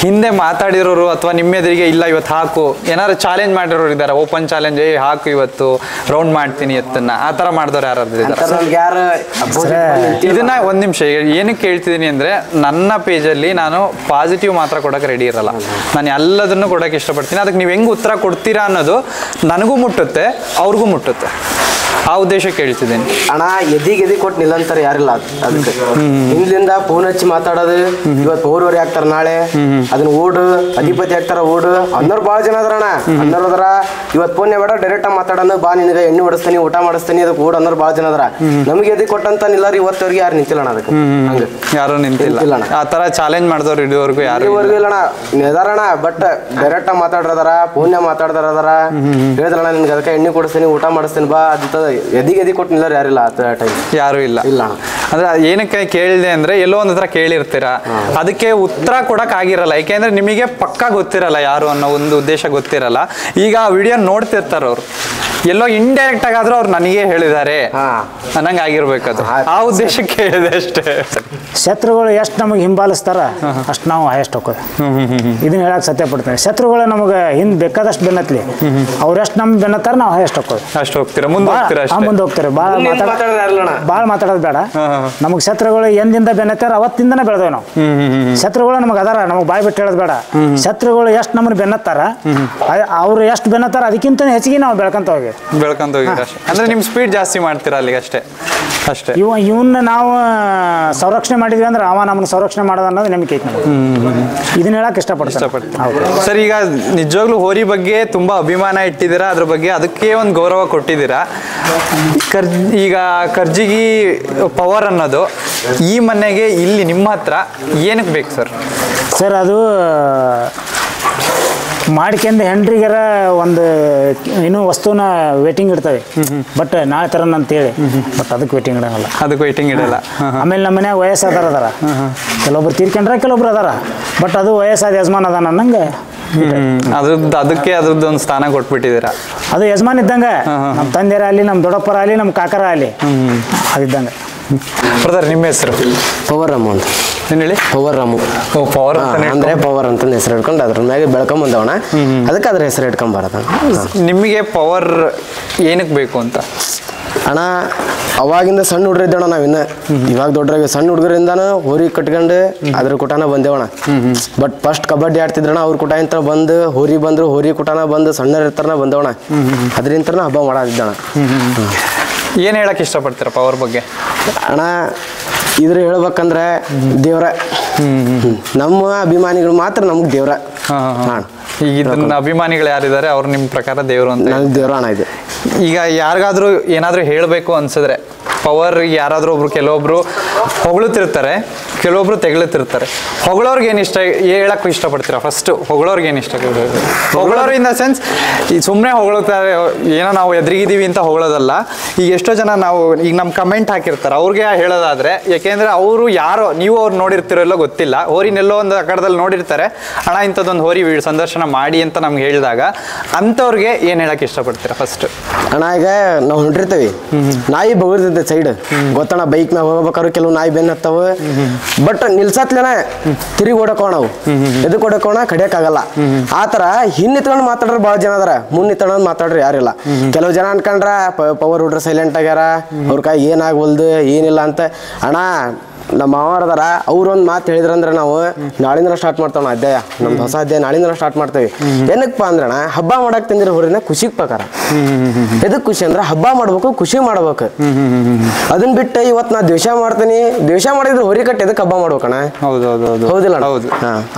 ಹಿಂದೆ ಮಾತಾಡಿರೋರು ಅಥವಾ ನಿಮ್ಮ ಎದುರಿಗೆ ಇಲ್ಲ ಇವತ್ತು ಹಾಕು ಏನಾದ್ರು ಚಾಲೆಂಜ್ ಮಾಡಿರೋರು ಇದ್ದಾರೆ, ಓಪನ್ ಚಾಲೆಂಜ್, ಹಾಕು ಇವತ್ತು ರೌಂಡ್ ಮಾಡ್ತೀನಿ ಎತ್ತನ್ನ, ಆ ತರ ಮಾಡಿದವ್ರು ಯಾರಾದ್ರೂ ಇದ್ದಾರೆ? ಇದನ್ನ ಒಂದ್ ನಿಮಿಷ ಏನಕ್ಕೆ ಕೇಳ್ತಿದ್ದೀನಿ ಅಂದ್ರೆ, ನನ್ನ ಪೇಜಲ್ಲಿ ನಾನು ಪಾಸಿಟಿವ್ ಮಾತ್ರ ಕೊಡಕ್ಕೆ ರೆಡಿ ಇರಲ್ಲ. ನಾನು ಎಲ್ಲದನ್ನು ಕೊಡಕ್ಕೆ ಇಷ್ಟಪಡ್ತೀನಿ. ಅದಕ್ಕೆ ನೀವು ಹೆಂಗ್ ಉತ್ತರ ಕೊಡ್ತೀರಾ ಅನ್ನೋದು ನನಗೂ ಮುಟ್ಟುತ್ತೆ, ಅವ್ರಿಗೂ ಮುಟ್ಟುತ್ತೆ. ಆ ಉದ್ದೇಶಕ್ಕೆ ಹೇಳ್ತಿದ್ದೀನಿ. ಅಣ್ಣ ಎದಿಗೆ ಕೊಟ್ಟು ನಿಲ್ಲಂತಾರೆ ಯಾರಿಲ್ಲ. ಅದಕ್ಕೆ ಹಿಂದ್ಲಿಂದ ಫೋನ್ ಹಚ್ಚಿ ಮಾತಾಡೋದು, ಇವತ್ತು ಓರ್ವರಿ ಆಗ್ತಾರ, ನಾಳೆ ಅದನ್ನ ಓಡು ಅಧಿಪತಿ ಆಗ್ತಾರ, ಓಡು ಅನ್ನೋರು ಭಾಳ ಜನ ಅದಾರಣ್ಣ. ಅನ್ನೋರು ಅದಾರ. ಇವತ್ತು ಫೋನ್ ಬೇಡ ಡೈರೆಕ್ಟ್ ಆಗಿ ಮಾತಾಡೋಣ, ಬಾ ನಿನಗೆ ಎಣ್ಣೆ ಹೊಡಿಸ್ತೀನಿ, ಊಟ ಮಾಡಿಸ್ತೀನಿ, ಅದಕ್ಕೆ ಓಡ್ ಅನ್ನೋರು ಭಾಳ ಜನ ಅದಾರ. ನಮ್ಗೆ ಎದಿ ಕೊಟ್ಟಂತ ನಿಲ್ಲಾರ ಇವತ್ತವ್ರಿಗೆ ಯಾರು ನಿಂತಿಲ್ಲ ಅದಕ್ಕೆ. ಹಂಗೆ ಯಾರು ನಿಂತಿಲ್ಲ. ಆ ತರ ಚಾಲೆಂಜ್ ಮಾಡಿದವ್ರು ಇಡುವವರೆಗೂ ಯಾರಿವರೆಗೂ ಇಲ್ಲಣ್ಣ. ಇದಾರಣ, ಬಟ್ ಡೈರೆಕ್ಟ್ ಆಗಿ ಮಾತಾಡ್ರದಾರ, ಫೋನ್ ಮಾತಾಡ್ದಾರ ಅದಾರ. ಹೇಳಿದ್ರಣ್ಣ ನಿನ್ಗೆ ಅದಕ್ಕೆ ಎಣ್ಣೆ ಕೊಡಿಸ್ತೀನಿ, ಊಟ ಮಾಡಿಸ್ತೀನಿ, ಬಾ ಅಂತ ಎದಿ ಕೊಟ್ಟು ನಿಲ್ಲಾರ ಯಾರಿಲ್ಲ. ಯಾರು ಇಲ್ಲ. ಅಂದ್ರೆ ಏನಕ್ಕೆ ಕೇಳಿದೆ ಅಂದ್ರೆ, ಎಲ್ಲೋ ಒಂದ್ ಹತ್ರ ಕೇಳಿರ್ತೀರಾ, ಅದಕ್ಕೆ ಉತ್ತರ ಕೊಡಕ್ ಆಗಿರಲ್ಲ. ಯಾಕೆಂದ್ರೆ ನಿಮಗೆ ಪಕ್ಕಾ ಗೊತ್ತಿರಲ್ಲ ಯಾರು ಅನ್ನೋ ಒಂದು ಉದ್ದೇಶ ಗೊತ್ತಿರಲ್ಲ. ಈಗ ಆ ವಿಡಿಯೋ ನೋಡ್ತಿರ್ತಾರ ಅವ್ರು, ಎಲ್ಲೋ ಇಂಡೈರೆಕ್ಟ್ ಆಗಾದ್ರೂ ಅವ್ರು ನನಗೆ ಹೇಳಿದ್ದಾರೆ ಅನ್ನಂಗೆ ಆಗಿರ್ಬೇಕದು. ಆ ಉದ್ದೇಶಕ್ಕೆ ಹೇಳಿದೆ ಅಷ್ಟೇ. ಶತ್ರುಗಳು ಎಷ್ಟು ನಮಗೆ ಹಿಂಬಾಲಿಸ್ತಾರ ಅಷ್ಟು ನಾವು ಹೈಯೆಸ್ಟ್ ಹೋಗೋದು. ಇದನ್ನ ಹೇಳಕ್ ಸತ್ಯ ಪಡ್ತೇನೆ. ಶತ್ರುಗಳು ನಮಗೆ ಹಿಂದ್ ಬೇಕಾದಷ್ಟು ಬೆನ್ನತ್ಲಿ, ಅವ್ರು ಎಷ್ಟು ನಮ್ಗೆ ಬೆನ್ನತ್ತಾರ ನಾವು ಹೈಯೆಸ್ಟ್ ಹೋಗೋದು. ಅಷ್ಟು ಹೋಗ್ತೀರಾ, ಮುಂದೆ ಹೋಗ್ತಾರೆ. ಭಾಳ ಮಾತಾಡೋದು ಬೇಡ. ನಮಗ್ ಶತ್ರುಗಳು ಎಂದಿಂದ ಬೆನ್ನತ್ತಾರ ಅವತ್ತಿಂದನೇ ಬೆಳೆದೇವ್ ನಾವು. ಶತ್ರುಗಳು ನಮಗ್ ಅದಾರ, ನಮಗ್ ಬಾಯ್ ಬಿಟ್ಟು ಹೇಳೋದು ಬೇಡ. ಶತ್ರುಗಳು ಎಷ್ಟು ನಮ್ಮನ್ನ ಬೆನ್ನತ್ತಾರ, ಅವ್ರು ಎಷ್ಟು ಬೆನ್ನತ್ತಾರ ಅದಕ್ಕಿಂತ ಹೆಚ್ಚಿಗೆ ನಾವು ಬೆಳ್ಕೊಂತ ಹೋಗಿ ಅಂದ್ರೆ ನಿಮ್ ಸ್ಪೀಡ್ ಜಾಸ್ತಿ ಮಾಡ್ತೀರಾ ಅಲ್ಲಿಗೆ ಅಷ್ಟೇ. ಇವನ್ನ ನಾವು ಸಂರಕ್ಷಣೆ ಮಾಡಿದ್ವಿ ಅಂದ್ರೆ ಅವ ನಮ್ಮನ್ನ ಸಂರಕ್ಷಣೆ ಮಾಡೋದು ಅನ್ನೋದು ನಂಬಿಕೆ ಐತಿ. ಇದನ್ನ ಹೇಳಕ್ ಇಷ್ಟಪಡ್ತೀನಿ. ಸರ್, ಈಗ ನಿಜವಾಗ್ಲೂ ಹೋರಿ ಬಗ್ಗೆ ತುಂಬಾ ಅಭಿಮಾನ ಇಟ್ಟಿದ್ದೀರಾ, ಅದ್ರ ಬಗ್ಗೆ ಅದಕ್ಕೆ ಒಂದು ಗೌರವ ಕೊಟ್ಟಿದ್ದೀರಾ. ಈಗ ಕರ್ಜಿಗಿ ಪವರ್ ಅನ್ನೋದು ಈ ಮನೆಗೆ ಇಲ್ಲಿ ನಿಮ್ಮ ಹತ್ರ ಏನಕ್ಕೆ ಬೇಕು ಸರ್? ಸರ್ ಅದು ಮಾಡ್ಕೊಂಡು ಹೆಂಡ್ರಿಗರ ಒಂದು ಇನ್ನೂ ವಸ್ತುನ ವೇಟಿಂಗ್ ಇಡ್ತವೆ. ಬಟ್ ನಾಳೆ ತರೋಣ ಅಂತೇಳಿ, ಬಟ್ ಅದಕ್ಕೆ ವೇಟಿಂಗ್ ಇಡೋಲ್ಲ. ಆಮೇಲೆ ನಮ್ಮ ಮನ್ಯಾಗ ವಯಸ್ಸಾದಾರ ಅದಾರ, ಕೆಲವೊಬ್ರು ತೀರ್ಕೊಂಡ್ರ ಕೆಲವೊಬ್ರು ಅದಾರ. ಬಟ್ ಅದು ವಯಸ್ಸಾದ ಯಜಮಾನ್ ಅದಾನ ಅನ್ನಂಗೆ ಅದಕ್ಕೆ ಅದ್ರದ್ದು ಒಂದು ಸ್ಥಾನ ಕೊಟ್ಬಿಟ್ಟಿದ್ದೀರಾ. ಅದು ಯಜಮಾನ್ ಇದ್ದಂಗೆ, ನಮ್ಮ ತಂದೆರ ಆಗಲಿ, ನಮ್ಮ ದೊಡ್ಡಪ್ಪರ ಆಗಲಿ, ನಮ್ಮ ಕಾಕರ ಆಗಲಿ, ಅದಿದ್ದಂಗೆ. ಬ್ರದರ್, ನಿಮ್ಮ ಹೆಸರು? Power amount. ಏನ್ ಹೇಳಿ? ಪವರ್ ರಾಮು. ಪವರ್ ಅಂದ್ರೆ ಪವರ್ ಅಂತ ಹೆಸರು ಇಟ್ಕೊಂಡು ಅದ್ರ ಮ್ಯಾಗೆ ಬೆಳ್ಕೊಂಡ್ ಬಂದವಣ, ಅದಕ್ಕೆ ಅದ್ರ ಹೆಸರು ಇಟ್ಕೊಂಡ್ ಬರತ್ತ. ನಿಮಗೆ ಪವರ್ ಏನಕ್ಕೆ ಬೇಕು ಅಂತ? ಅಣ್ಣ ಅವಾಗಿಂದ ಸಣ್ಣ ಹುಡುಗರು ಇದ್ದೋಣ ನಾವಿನ್ನ, ಇವಾಗ ದೊಡ್ಡರಾಗಿ ಸಣ್ಣ ಹುಡುಗರಿಂದಾನು ಹೋರಿ ಕಟ್ಕೊಂಡು ಅದ್ರ ಕುಟಾನ ಬಂದೇವಣ. ಬಟ್ ಫಸ್ಟ್ ಕಬಡ್ಡಿ ಆಡ್ತಿದ್ರಣ, ಅವ್ರ ಕುಟ ಇಂತ ಬಂದು ಹೋರಿ ಬಂದ್ರು, ಹೋರಿ ಕುಟಾನ ಬಂದು ಸಣ್ಣರ ಇರ್ತಾರನ ಬಂದವಣ, ಅದ್ರಿಂತ ಹಬ್ಬ ಮಾಡಾದಿದ್ದಣ. ಏನ್ ಹೇಳಕ್ ಇಷ್ಟಪಡ್ತೀರ ಪವರ್ ಬಗ್ಗೆ? ಅಣ್ಣ ಇದ್ರ ಹೇಳ್ಬೇಕಂದ್ರೆ ದೇವ್ರ, ನಮ್ಮ ಅಭಿಮಾನಿಗಳು ಮಾತ್ರ ನಮ್ಗೆ ದೇವ್ರ. ಈಗ ಇದನ್ನ ಅಭಿಮಾನಿಗಳು ಯಾರಿದ್ದಾರೆ ಅವ್ರು ನಿಮ್ಮ ಪ್ರಕಾರ ದೇವರು ಅಂತ? ದೇವ್ರ ಅಣ್ಣ ಇದೆ. ಈಗ ಯಾರಿಗಾದ್ರೂ ಏನಾದ್ರೂ ಹೇಳಬೇಕು ಅನ್ಸಿದ್ರೆ ಪವರ್ ಯಾರಾದ್ರೂ ಒಬ್ರು, ಕೆಲವೊಬ್ರು ಹೊಗಳುತ್ತಿರ್ತಾರೆ, ಕೆಲವೊಬ್ರು ತೆಗಳುತ್ತಿರ್ತಾರೆ. ಹೊಗಳೋರ್ಗೆ ಏನು ಇಷ್ಟ ಹೇಳಕ್ ಇಷ್ಟಪಡ್ತೀರಾ? ಫಸ್ಟ್ ಹೊಗಳೋರ್ಗೆ ಏನು ಇಷ್ಟ? ಹೊಗಳೋರು ಇನ್ ದ ಸೆನ್ಸ್ ಈ ಸುಮ್ಮನೆ ಹೊಗಳುತ್ತಾರೆ, ಏನೋ ನಾವು ಎದುರಿಗಿದ್ದೀವಿ ಅಂತ ಹೊಗಳೋದಲ್ಲ. ಈಗ ಎಷ್ಟೋ ಜನ ನಾವು ಈಗ ನಮ್ಮ ಕಮೆಂಟ್ ಹಾಕಿರ್ತಾರೆ, ಅವ್ರಿಗೆ ಹೇಳೋದಾದ್ರೆ, ಯಾಕೆಂದ್ರೆ ಅವರು ಯಾರೋ, ನೀವು ಅವ್ರು ನೋಡಿರ್ತಿರೋ ಎಲ್ಲೋ ಗೊತ್ತಿಲ್ಲ, ಹೋರಿನೆಲ್ಲೋ ಒಂದು ಕಡದಲ್ಲಿ ನೋಡಿರ್ತಾರೆ, ಅಣ್ಣ ಇಂಥದ್ದೊಂದು ಹೋರಿ ಸಂದರ್ಶನ ಮಾಡಿ ಅಂತ ನಮ್ಗೆ ಹೇಳಿದಾಗ ಅಂಥವ್ರಿಗೆ ಏನು ಹೇಳಕ್ ಇಷ್ಟಪಡ್ತೀರಾ ಫಸ್ಟ್? ಅಣ್ಣ ಈಗ ನಾವು ಹೊಂಟಿರ್ತೀವಿ, ನಾಯಿ ಬಗ್ದಿರ್ತೈತೆ ಸೈಡ್, ಗೊತ್ತಣ್ಣ, ಬೈಕ್ ಮ್ಯಾಗ ಹೋಗ್ಬೇಕಾದ್ರು ಕೆಲವು ನಾಯಿ ಬೆನ್ನ ಹತ್ತವ, ಬಟ್ ನಿಲ್ಸತ್ಲೇನ ತಿರುಗಿ ಓಡಕೋಣ, ನಾವು ಎದಕ್ಕೆ ಓಡಕೋಣ ಕಡಿಯಕ್ಕಾಗಲ್ಲ. ಆತರ ಹಿಂದ್ ನಿತ್ಕೊಂಡು ಮಾತಾಡ್ರ ಭಾಳ ಜನ ಅದಾರ, ಮುಂದ್ ನಿತ್ಕೊಂಡು ಮಾತಾಡ್ರಿ ಯಾರಿಲ್ಲ. ಕೆಲವು ಜನ ಅನ್ಕೊಂಡ್ರ ಪವರ್ ಹುಡ್ರ ಸೈಲೆಂಟ್ ಆಗ್ಯಾರ, ಅವ್ರ ಕೈ ಏನಾಗವಲ್ದು ಏನಿಲ್ಲ ಅಂತ. ಅಣ್ಣ ನಮ್ಮ ಮಾವಾರ ಅದಾರ, ಅವ್ರೊಂದು ಮಾತು ಹೇಳಿದ್ರಂದ್ರೆ ನಾವು ನಾಳಿಂದ ಸ್ಟಾರ್ಟ್ ಮಾಡ್ತಾವ ಅಧ್ಯಾಯ, ನಮ್ದು ಹೊಸ ಅಧ್ಯಾಯ ನಾಳಿಂದ ಸ್ಟಾರ್ಟ್ ಮಾಡ್ತೇವೆ. ಏನಕ್ಕಪ್ಪ ಅಂದ್ರಣ ಹಬ್ಬ ಮಾಡಕ್ ತಂದಿರೋ ಹೊರಿನ ಖುಷಿಗೆ ಪ್ರಕಾರ. ಎದಕ್ ಖುಷಿ ಅಂದ್ರೆ ಹಬ್ಬ ಮಾಡ್ಬೇಕು, ಖುಷಿ ಮಾಡ್ಬೇಕು. ಅದನ್ನ ಬಿಟ್ಟು ಇವತ್ತು ನಾ ದ್ವೇಷ ಮಾಡ್ತೀನಿ, ದ್ವೇಷ ಮಾಡಿದ್ರೆ ಹೊರಿ ಕಟ್ಟಿ ಎದಕ್ಕೆ ಹಬ್ಬ ಮಾಡ್ಬೇಕಣ್ಣ? ಹೌದಿಲ್ಲ?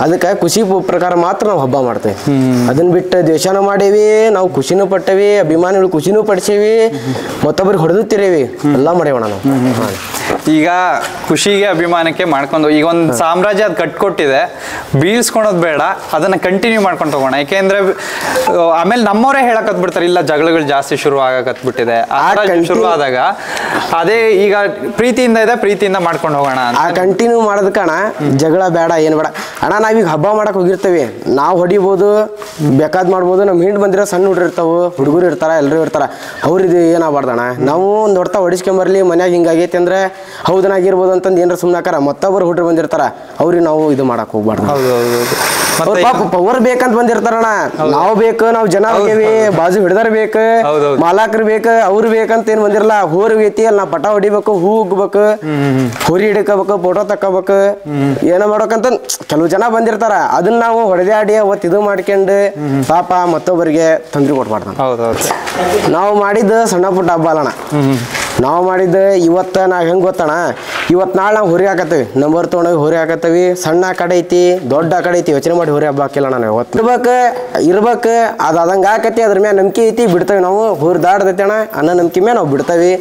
ಅದಕ್ಕೆ ಖುಷಿ ಪ್ರಕಾರ ಮಾತ್ರ ನಾವು ಹಬ್ಬ ಮಾಡ್ತೇವೆ. ಅದನ್ನ ಬಿಟ್ಟು ದ್ವೇಷನೂ ಮಾಡೇವಿ, ನಾವು ಖುಷಿನೂ ಪಟ್ಟೇವಿ, ಅಭಿಮಾನಿಗಳು ಖುಷಿನೂ ಪಡಿಸೇವಿ, ಮತ್ತೊಬ್ಬರಿಗೆ ಹೊಡೆದುತ್ತಿರೇವಿ, ಎಲ್ಲ ಮಾಡೇವಣ ನಾವು. ಈಗ ಖುಷಿಗೆ ಅಭಿಮಾನಕ್ಕೆ ಮಾಡ್ಕೊಂಡು ಈಗ ಒಂದು ಸಾಮ್ರಾಜ್ಯ ಅದು ಕಟ್ಕೊಟ್ಟಿದೆ, ಬೀಳ್ಸ್ಕೊಳೋದು ಬೇಡ, ಅದನ್ನ ಕಂಟಿನ್ಯೂ ಮಾಡ್ಕೊಂಡು ಹೋಗೋಣ. ಯಾಕೆಂದ್ರೆ ಆಮೇಲೆ ನಮ್ಮವರೇ ಹೇಳಕತ್ ಬಿಡ್ತಾರೆ, ಇಲ್ಲ ಜಗಳಗಳು ಜಾಸ್ತಿ ಶುರು ಆಗಕತ್ಬಿಟ್ಟಿದೆ. ಶುರು ಆದಾಗ ಅದೇ ಈಗ ಪ್ರೀತಿಯಿಂದ ಇದೆ, ಪ್ರೀತಿಯಿಂದ ಮಾಡ್ಕೊಂಡು ಹೋಗೋಣ. ಆ ಕಂಟಿನ್ಯೂ ಮಾಡೋದಕ್ಕಣ ಜಗಳ ಬೇಡ, ಏನು ಬೇಡ ಅಣ್ಣ. ನಾವೀಗ ಹಬ್ಬ ಮಾಡಕ್ ಹೋಗಿರ್ತೇವಿ, ನಾವು ಹೊಡಿಬೋದು, ಬೇಕಾದ್ ಮಾಡ್ಬೋದು. ನಮ್ ಹಿಂಡ್ ಬಂದಿರೋ ಸಣ್ಣ ಹುಡುಗರು ಇರ್ತಾವ, ಹುಡುಗರು ಇರ್ತಾರ, ಎಲ್ಲರೂ ಇರ್ತಾರ, ಅವ್ರಿದು ಏನಾಗಬಾರ್ದಣ್ಣ. ನಾವು ಒಂದು ಹೊಡ್ತಾ ಹೊಡಿಸ್ಕೊಂಬರ್ಲಿ, ಮನ್ಯಾಗ ಹಿಂಗಾಗೈತಿ ಅಂದ್ರೆ ಹೌದನಾಗಿರ್ಬೋದು ಅಂತಂದು ಏನಾರ ಸುಮ್ಮನಾಕಾರ, ಮತ್ತೊಬ್ಬರು ಹುಡುಗರು ಬಂದಿರ್ತಾರ, ಅವ್ರಿಗೆ ನಾವು ಇದು ಮಾಡಕ್ ಹೋಗ್ಬಾರ್ದು. ಪಾಪ ಪವರ್ ಬೇಕಂತ ಬಂದಿರ್ತಾರಣ್ಣ, ನಾವು ಬೇಕು, ನಾವು ಜನ ಹೋಗ್ಯವಿ, ಬಾಜು ಹಿಡ್ದಾರ ಬೇಕು, ಮಾಲಾಕರು ಬೇಕು, ಅವ್ರು ಬೇಕಂತ ಏನ್ ಬಂದಿರಲ್ಲ. ಹೋರಿ ಐತಿ ಅಲ್ಲಿ ನಾವು ಪಟ ಹೊಡಿಬೇಕು, ಹೂ ಉಗ್ಬೇಕು, ಹೋರಿ ಹಿಡ್ಕೋಬೇಕು, ಫೋಟೋ ತಕ್ಕೋಬೇಕು, ಏನೋ ಮಾಡ್ಬೇಕಂತ ಕೆಲವು ಜನ ಬಂದಿರ್ತಾರ. ಅದನ್ನ ನಾವು ಹೊಡೆದಾಡಿ ಅವತ್ತು ಇದು ಮಾಡ್ಕೊಂಡು ಪಾಪ ಮತ್ತೊಬ್ಬರಿಗೆ ತೊಂದ್ರೆ ಕೊಡ್ಬಾರ್ದು. ನಾವು ಮಾಡಿದ್ದ ಸಣ್ಣ ಪುಟ್ಟ ಹಬ್ಬ ಅಲ್ಲಣ್ಣ. ನಾವು ಮಾಡಿದ್ದ ಇವತ್ತು ನಾವು ಹೆಂಗೆ ಗೊತ್ತಣ್ಣ, ಇವತ್ತು ನಾಳೆ ನಾವು ಹೊರಿ ಹಾಕತ್ತೀವಿ, ನಂಬರ್ ತೊಗೊಂಡೋಗಿ ಹೊರಿ ಹಾಕತ್ತೀವಿ. ಸಣ್ಣ ಕಡೆ ಐತಿ, ದೊಡ್ಡ ಕಡೆ ಐತಿ, ಯೋಚನೆ ಮಾಡಿ ಹೊರಿ ಹಬ್ಬ ಹಾಕಿಲ್ಲ ನಾನು. ಇವತ್ತು ಇರ್ಬೇಕು ಅದು ಅದಂಗೆ ಹಾಕತಿ, ಅದ್ರ ಮ್ಯಾಲ ನಂಬಿಕೆ ಐತಿ, ಬಿಡ್ತೇವೆ ನಾವು. ಹೊರಿ ದಾಡ್ದೈತೆ ಅಣ್ಣ ಅನ್ನೋ ನಂಬಿಕೆ ಮ್ಯಾಲ ನಾವು ಬಿಡ್ತೇವೆ.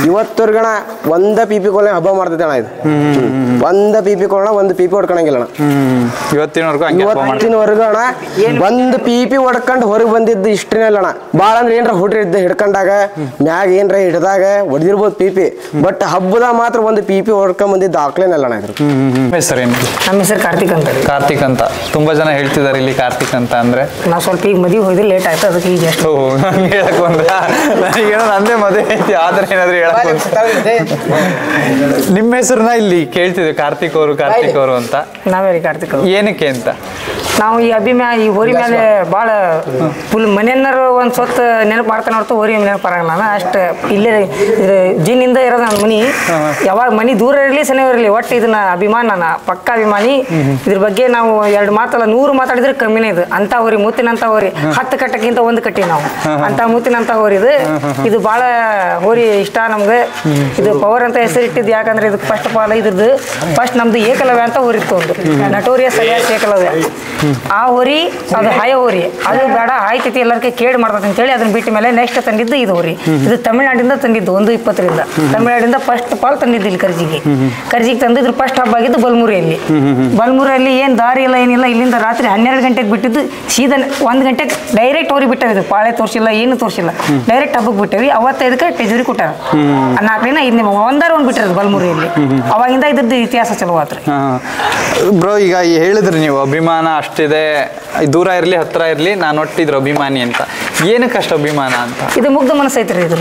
ಇವತ್ತುವರ್ಗಣ ಒಂದ ಪಿಪಿ ಕೊಳ್ಳೆ ಹಬ್ಬ ಮಾಡ್ತೈತೆ ಅಣ್ಣ. ಇದು ಒಂದ ಪಿಪಿ ಕೊಳ್ಳ ಒಂದು ಪಿಪಿ ಹೊಡ್ಕೊಳಂಗಿಲ್ಲ ಅಣ್ಣ. ಇವತ್ತಿನವರೆಗೂ ಅಣ್ಣ ಒಂದು ಪಿಪಿ ಹೊಡ್ಕೊಂಡು ಹೊರಗೆ ಬಂದಿದ್ದು ಇಷ್ಟನೇ ಇಲ್ಲ ಅಣ್ಣ. ಭಾಳ ಅಂದ್ರೆ ಏನ್ರ ಹುಡ್ರಿ ಇದ್ದ ಹಿಡ್ಕೊಂಡಾಗ ಮ್ಯಾಗ ಏನ್ರ ಹಿಡ್ದಾಗ ಹೊಡೆದಿರ್ಬೋದು ಪಿಪಿ, ಬಟ್ ಹಬ್ಬದಾಗ ಮಾತ್ರ ಒಂದು ಪಿಪಿ ಹೊಡ್ಕೊಂಡ್ ಬಂದಿದ್ದು ಆಕ್ಲೇನಲ್ಲ ಅಣ್ಣ. ಇದ್ರು ಹೆಸರೇನು? ನಮ್ಮ ಹೆಸರು ಕಾರ್ತಿಕ್ ಅಂತ. ಕಾರ್ತಿಕ್ ಅಂತ ತುಂಬಾ ಜನ ಹೇಳ್ತಿದ್ದಾರೆ ಇಲ್ಲಿ ಕಾರ್ತಿಕ್ ಅಂತ ಅಂದ್ರೆ. ನಾವು ಸ್ವಲ್ಪ ಈಗ ಮದುವೆ ಹೋದ್ರೆ ಲೇಟ್ ಆಯ್ತು, ಅದಕ್ಕೆ ಈಗ ಎಷ್ಟು ಹೇಳಕ್ ಬಂದ ನನಗೇನೋ ನಂದೇ ಮದುವೆ ಐತಿ, ಆದ್ರೆ ಏನಾದ್ರು ಹೇಳಕ್. ನಿಮ್ಮ ಹೆಸರನ್ನ ಇಲ್ಲಿ ಕೇಳ್ತಿದ್ವಿ, ಕಾರ್ತಿಕ್ ಅವರು ಕಾರ್ತಿಕ್ ಅವರು ಅಂತ. ನಾವೇ ರೀ ಕಾರ್ತಿಕ್. ಏನಕ್ಕೆ ಅಂತ? ನಾವು ಈ ಈ ಹೋರಿ ಮೇಲೆ ಭಾಳ ಫುಲ್ ಮನೆಯನ್ನಾರು ಒಂದು ಸ್ವತ್ತು ನೆನಪು ಮಾಡ್ತಾನೆ ಹೊರತು ಹೋರಿ ನೆನಪು ಬರಂಗಿಲ್ಲ. ನಾನು ಅಷ್ಟು ಇಲ್ಲೇ ಜಿನ್ನಿಂದ ಇರೋದು ನನ್ನ ಮನೆ. ಯಾವಾಗ ಮನೆ ದೂರ ಇರಲಿ ಸನಿ ಇರಲಿ, ಒಟ್ಟು ಇದನ್ನ ಅಭಿಮಾನ, ನಾನು ಪಕ್ಕ ಅಭಿಮಾನಿ. ಇದ್ರ ಬಗ್ಗೆ ನಾವು 2 ಮಾತಲ್ಲ 100 ಮಾತಾಡಿದ್ರೆ ಕಮ್ಮಿನೇ. ಇದು ಅಂತ ಹೋರಿ, ಮುತ್ತಿನಂತ ಹೋರಿ, 10 ಕಟ್ಟಕ್ಕಿಂತ 1 ಕಟ್ಟಿ ನಾವು ಅಂತ ಮುತ್ತಿನಂತ ಹೋರಿ. ಇದು ಭಾಳ ಹೋರಿ ಇಷ್ಟ ನಮ್ಗೆ. ಇದು ಪವರ್ ಅಂತ ಹೆಸರು ಇಟ್ಟಿದ್ದು ಯಾಕಂದ್ರೆ ಇದಕ್ಕೆ ಫಸ್ಟ್ ಆಫ್ ಆಲ್ ಇದ್ರದ್ದು ಫಸ್ಟ್ ನಮ್ದು ಏಕಲವ್ಯ ಅಂತ ಹೋರಿತ್ತು, ಒಂದು ನಟೋರಿಯಸ್ ಅಲಿಯಾಸ್ ಏಕಲವ್ಯ. ಆ ಹೋರಿ ಅದು ಹಾಯ ಹೋರಿ, ಅದು ಬೇಡ ಹಾಯ್ತೈತಿ ಎಲ್ಲರಿಗೆ ಕೇಳಿ ಮಾಡ್ತೈತಿ ಅಂತೇಳಿ ಅದನ್ನ ಬಿಟ್ಟ ಮೇಲೆ ನೆಕ್ಸ್ಟ್ ತಂದಿದ್ದು ಇದು ಹೋರಿ. ಇದು ತಮಿಳ್ನಾಡಿಂದ ತಂದಿದ್ದು 120ರಿಂದ. ತಮಿಳ್ನಾಡಿಂದ ಫಸ್ಟ್ ಪಾಲ್ ತಂದಿದ್ದು ಇಲ್ಲಿ ಕರ್ಜಿಗೆ ತಂದಿದ್ರು. ಫಸ್ಟ್ ಹಬ್ಬ ಆಗಿದ್ದು ಬಲ್ಮುರಿಯಲ್ಲಿ. ಬಲ್ಮುರಿಯಲ್ಲಿ ಏನು ದಾರಿ ಇಲ್ಲ ಏನಿಲ್ಲ, ಇಲ್ಲಿಂದ ರಾತ್ರಿ 12 ಗಂಟೆಗೆ ಬಿಟ್ಟಿದ್ದು, ಸೀದಾ 1 ಗಂಟೆಗೆ ಡೈರೆಕ್ಟ್ ಹೋರಿ ಬಿಟ್ಟವಿದ್ದು. ಪಾಳೆ ತೋರಿಸಿಲ್ಲ, ಏನು ತೋರಿಸಿಲ್ಲ, ಡೈರೆಕ್ಟ್ ಹಬ್ಬಕ್ಕೆ ಬಿಟ್ಟೇವಿ. 55ಕ್ಕೆ ಟೆಜುರಿ ಕೊಟ್ಟಾರ. 4 ದಿನ 5 ಒಂದಾರ ಒಂದು ಬಿಟ್ಟಿರೋದು ಬಲ್ಮುರಿಯಲ್ಲಿ. ಅವಾಗಿಂದ ಇದ್ರದ್ದು ಇತಿಹಾಸ ಚಲೋ ಆತ್ರಿ. ಬ್ರೋ ಈಗ ಹೇಳಿದ್ರಿ ನೀವು ಅಭಿಮಾನ ಅಷ್ಟಿದೆ, ದೂರ ಇರಲಿ ಹತ್ರ ಇರಲಿ ನಾನು ಒಟ್ಟಿದ್ರು ಅಭಿಮಾನಿ ಅಂತ. ಏನಕ್ಕೆ ಅಷ್ಟು ಅಭಿಮಾನ ಅಂತ? ಇದು ಮುಗ್ಧ ಮನಸ್ಸು ಐತ್ರಿ ಇದ್ರ.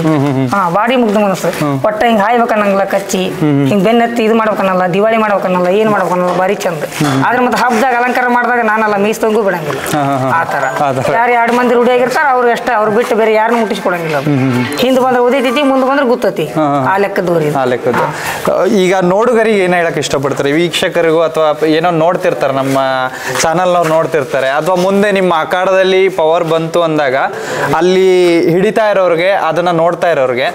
ಬಾಡಿ ಮುಗ್ಧ ಮನಸ್ಸು. ಒಟ್ಟ ಹಿಂಗೆ ಹಾಯ್ಬೇಕನ್ನಂಗಿಲ್ಲ, ಕಚ್ಚಿ ಹಿಂಗೆ ಹಿಂಗೆ ಬೆನ್ನತ್ತಿ ಇದು ಮಾಡ್ಬೇಕನ್ನಲ್ಲ, ದಿವಾಳಿ ಮಾಡ್ಬೇಕನ್ನಲ್ಲ, ಏನು ಮಾಡ್ಬೇಕನ್ನಲ್ಲ, ಬಾರಿ ಚಂದ. ಆದ್ರೆ ಮತ್ತೆ ಹಬ್ಬದಾಗ ಅಲಂಕಾರ ಮಾಡಿದಾಗ ನಾನಲ್ಲ ಮೀಸ್ ತಂಗೂ ಬಿಡಂಗಿಲ್ಲ. ಆ ಥರ ಯಾರು 2 ಮಂದಿ ರೂಢಿ ಆಗಿರ್ತಾರ ಅವ್ರು ಅಷ್ಟೇ, ಅವ್ರು ಬಿಟ್ಟು ಬೇರೆ ಯಾರನ್ನೂ ಮುಟ್ಟಿಸ್ಕೊಡಂಗಿಲ್ಲ. ಹಿಂದೆ ಬಂದ್ರೆ ಉದಿತೈತಿ, ಮುಂದೆ ಬಂದ್ರೆ ಗುತ್ತತಿ. ಆ ಲೆಕ್ಕದವ್ರಿ. ಈಗ ನೋಡುಗರಿಗೆ ಏನು ಹೇಳಕ್ ಇಷ್ಟಪಡ್ತಾರೆ, ವೀಕ್ಷಕರಿಗೂ ಅಥವಾ ಏನೋ ನೋಡ್ತಿರ್ತಾರೆ, ನಮ್ಮ ಚಾನಲ್ನವ್ರು ನೋಡ್ತಿರ್ತಾರೆ, ಅಥವಾ ಮುಂದೆ ನಿಮ್ಮ ಅಖಾಡದಲ್ಲಿ ಪವರ್ ಬಂತು ಅಂದಾಗ ಅಲ್ಲಿ ಹಿಡಿತಾ ಇರೋರಿಗೆ, ಅದನ್ನ ನೋಡ್ತಾ ಇರೋರಿಗೆ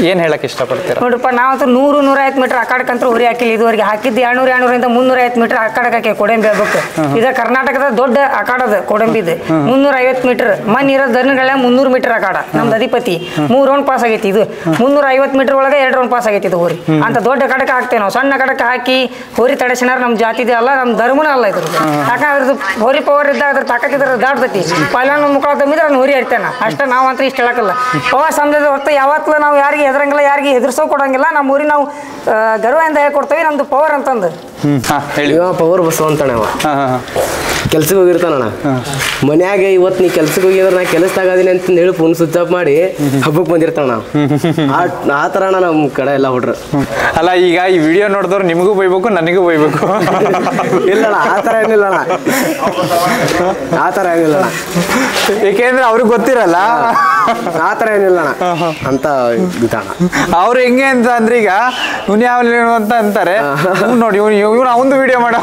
ಏನ್ ಹೇಳಕ್ ಇಷ್ಟಪಡ್ತೀರಾ? ನೋಡ್ರಪ್ಪ, ನಾವಂತೂ 100-150 ಮೀಟರ್ ಅಖಾಡಕ್ಕಂತೂ ಹೊರಿ ಹಾಕಿಲ್ಲ. ಇದುವರೆಗೆ ಹಾಕಿದ್ದು 200-200ರಿಂದ 350 ಮೀಟರ್ ಅಖಾಡಕ್ಕೆ ಹಾಕಿ ಕೊಡಂಬಿ ಆಗ್ಬೇಕು. ಇದು ಕರ್ನಾಟಕದ ದೊಡ್ಡ ಅಖಾಡದ ಕೊಡಂಬಿದು. 350 ಮೀಟರ್ ಮನ್ ಇರೋ ದರ್ನಗಳ 300 ಮೀಟರ್ ಅಖಾಡ. ನಮ್ದು ಅಧಿಪತಿ 3 ರೌಂಡ್ ಪಾಸ್ ಆಗೈತಿ. ಇದು 350 ಮೀಟರ್ ಒಳಗೆ 2 ರೌಂಡ್ ಪಾಸ್ ಆಗೈತಿ ಇದು ಹೋರಿ. ಅಂತ ದೊಡ್ಡ ಕಡಕ್ಕೆ ಹಾಕ್ತೇವೆ ನಾವು. ಸಣ್ಣ ಕಡಕ್ಕೆ ಹಾಕಿ ಹೋರಿ ತಡೆಸಿನಾರ ನಮ್ಮ ಜಾತಿದೆ ಅಲ್ಲ, ನಮ್ಮ ಧರ್ಮನ ಅಲ್ಲ ಇದ್ರದ್ದು. ಯಾಕಂದ್ರೆ ಹೋರಿ ಪವರ್ ಇದ್ದಾಗ ಅದ್ರ ತಾಕತ್ತಿದ್ರ ದಾಡ್ತೈತಿ. ಪೈಲಾನ ಮುಖ ತಮ್ಮಿದ್ರೆ ಅವ್ನು ಹೋರಿ ಹರಿತಾನ ಅಷ್ಟೇ. ನಾವಂತೂ ಇಷ್ಟ ಹೇಳಕ್ಕಲ್ಲ. ಪವರ್ ಸಮಯದ ಹೊರತು ಯಾವತ್ತೂ ನಾವು ಯಾರಿಗೆ ಹೆದರಂಗಿಲ್ಲ, ಯಾರಿಗೆ ಹೆದರ್ಸೋ ಕೊಡಂಗಿಲ್ಲ. ನಮ್ಮ ಊರಿಗೆ ನಾವು ಗರ್ವದಿಂದ ಹೇಳ್ಕೊಡ್ತೇವೆ ನಮ್ದು ಪವರ್ ಅಂತಂದು. ಪವರ್ ಬಸ್ ಅಂತಾನೆ ಅವ ಕೆಲ್ಸಕ್ಕೆ ಹೋಗಿರ್ತಾನಣ್ಣ. ಮನ್ಯಾಗ ಇವತ್ತು ನೀ ಕೆಲ್ಸಕ್ಕೆ ಹೋಗಿದ್ರೆ ನಾ ಕೆಲಸದಾಗದೀನಿ ಅಂತ ಹೇಳಿ ಫೋನ್ ಸ್ವಿಚ್ ಆಫ್ ಮಾಡಿ ಹಬ್ಬಕ್ಕೆ ಬಂದಿರ್ತಾನ. ಆ ಥರ ನಮ್ಮ ಕಡೆ ಎಲ್ಲ ಹುಡ್ರು. ಅಲ್ಲ, ಈಗ ಈ ವಿಡಿಯೋ ನೋಡಿದವ್ರು ನಿಮಗೂ ಬೈಬೇಕು, ನನಗೂ ಬೈಬೇಕು. ಇಲ್ಲಣ್ಣ, ಆ ಥರ ಏನಿಲ್ಲಣ್ಣ, ಆ ಥರ ಏನಿಲ್ಲಣ್ಣ. ಏಕೆಂದ್ರೆ ಅವ್ರಿಗೆ ಗೊತ್ತಿರಲ್ಲ. ಆ ಥರ ಏನಿಲ್ಲಣ್ಣ ಅಂತ ಇದ್ದಾನ. ಅವ್ರು ಹೆಂಗೆ ಅಂತ ಅಂದ್ರೆ ಈಗ ಇವ್ನು ಯಾವ ಅಂತ ಅಂತಾರೆ, ನೋಡಿ ಇವ್ನು ಅವಂದು ವಿಡಿಯೋ ಮಾಡೋ.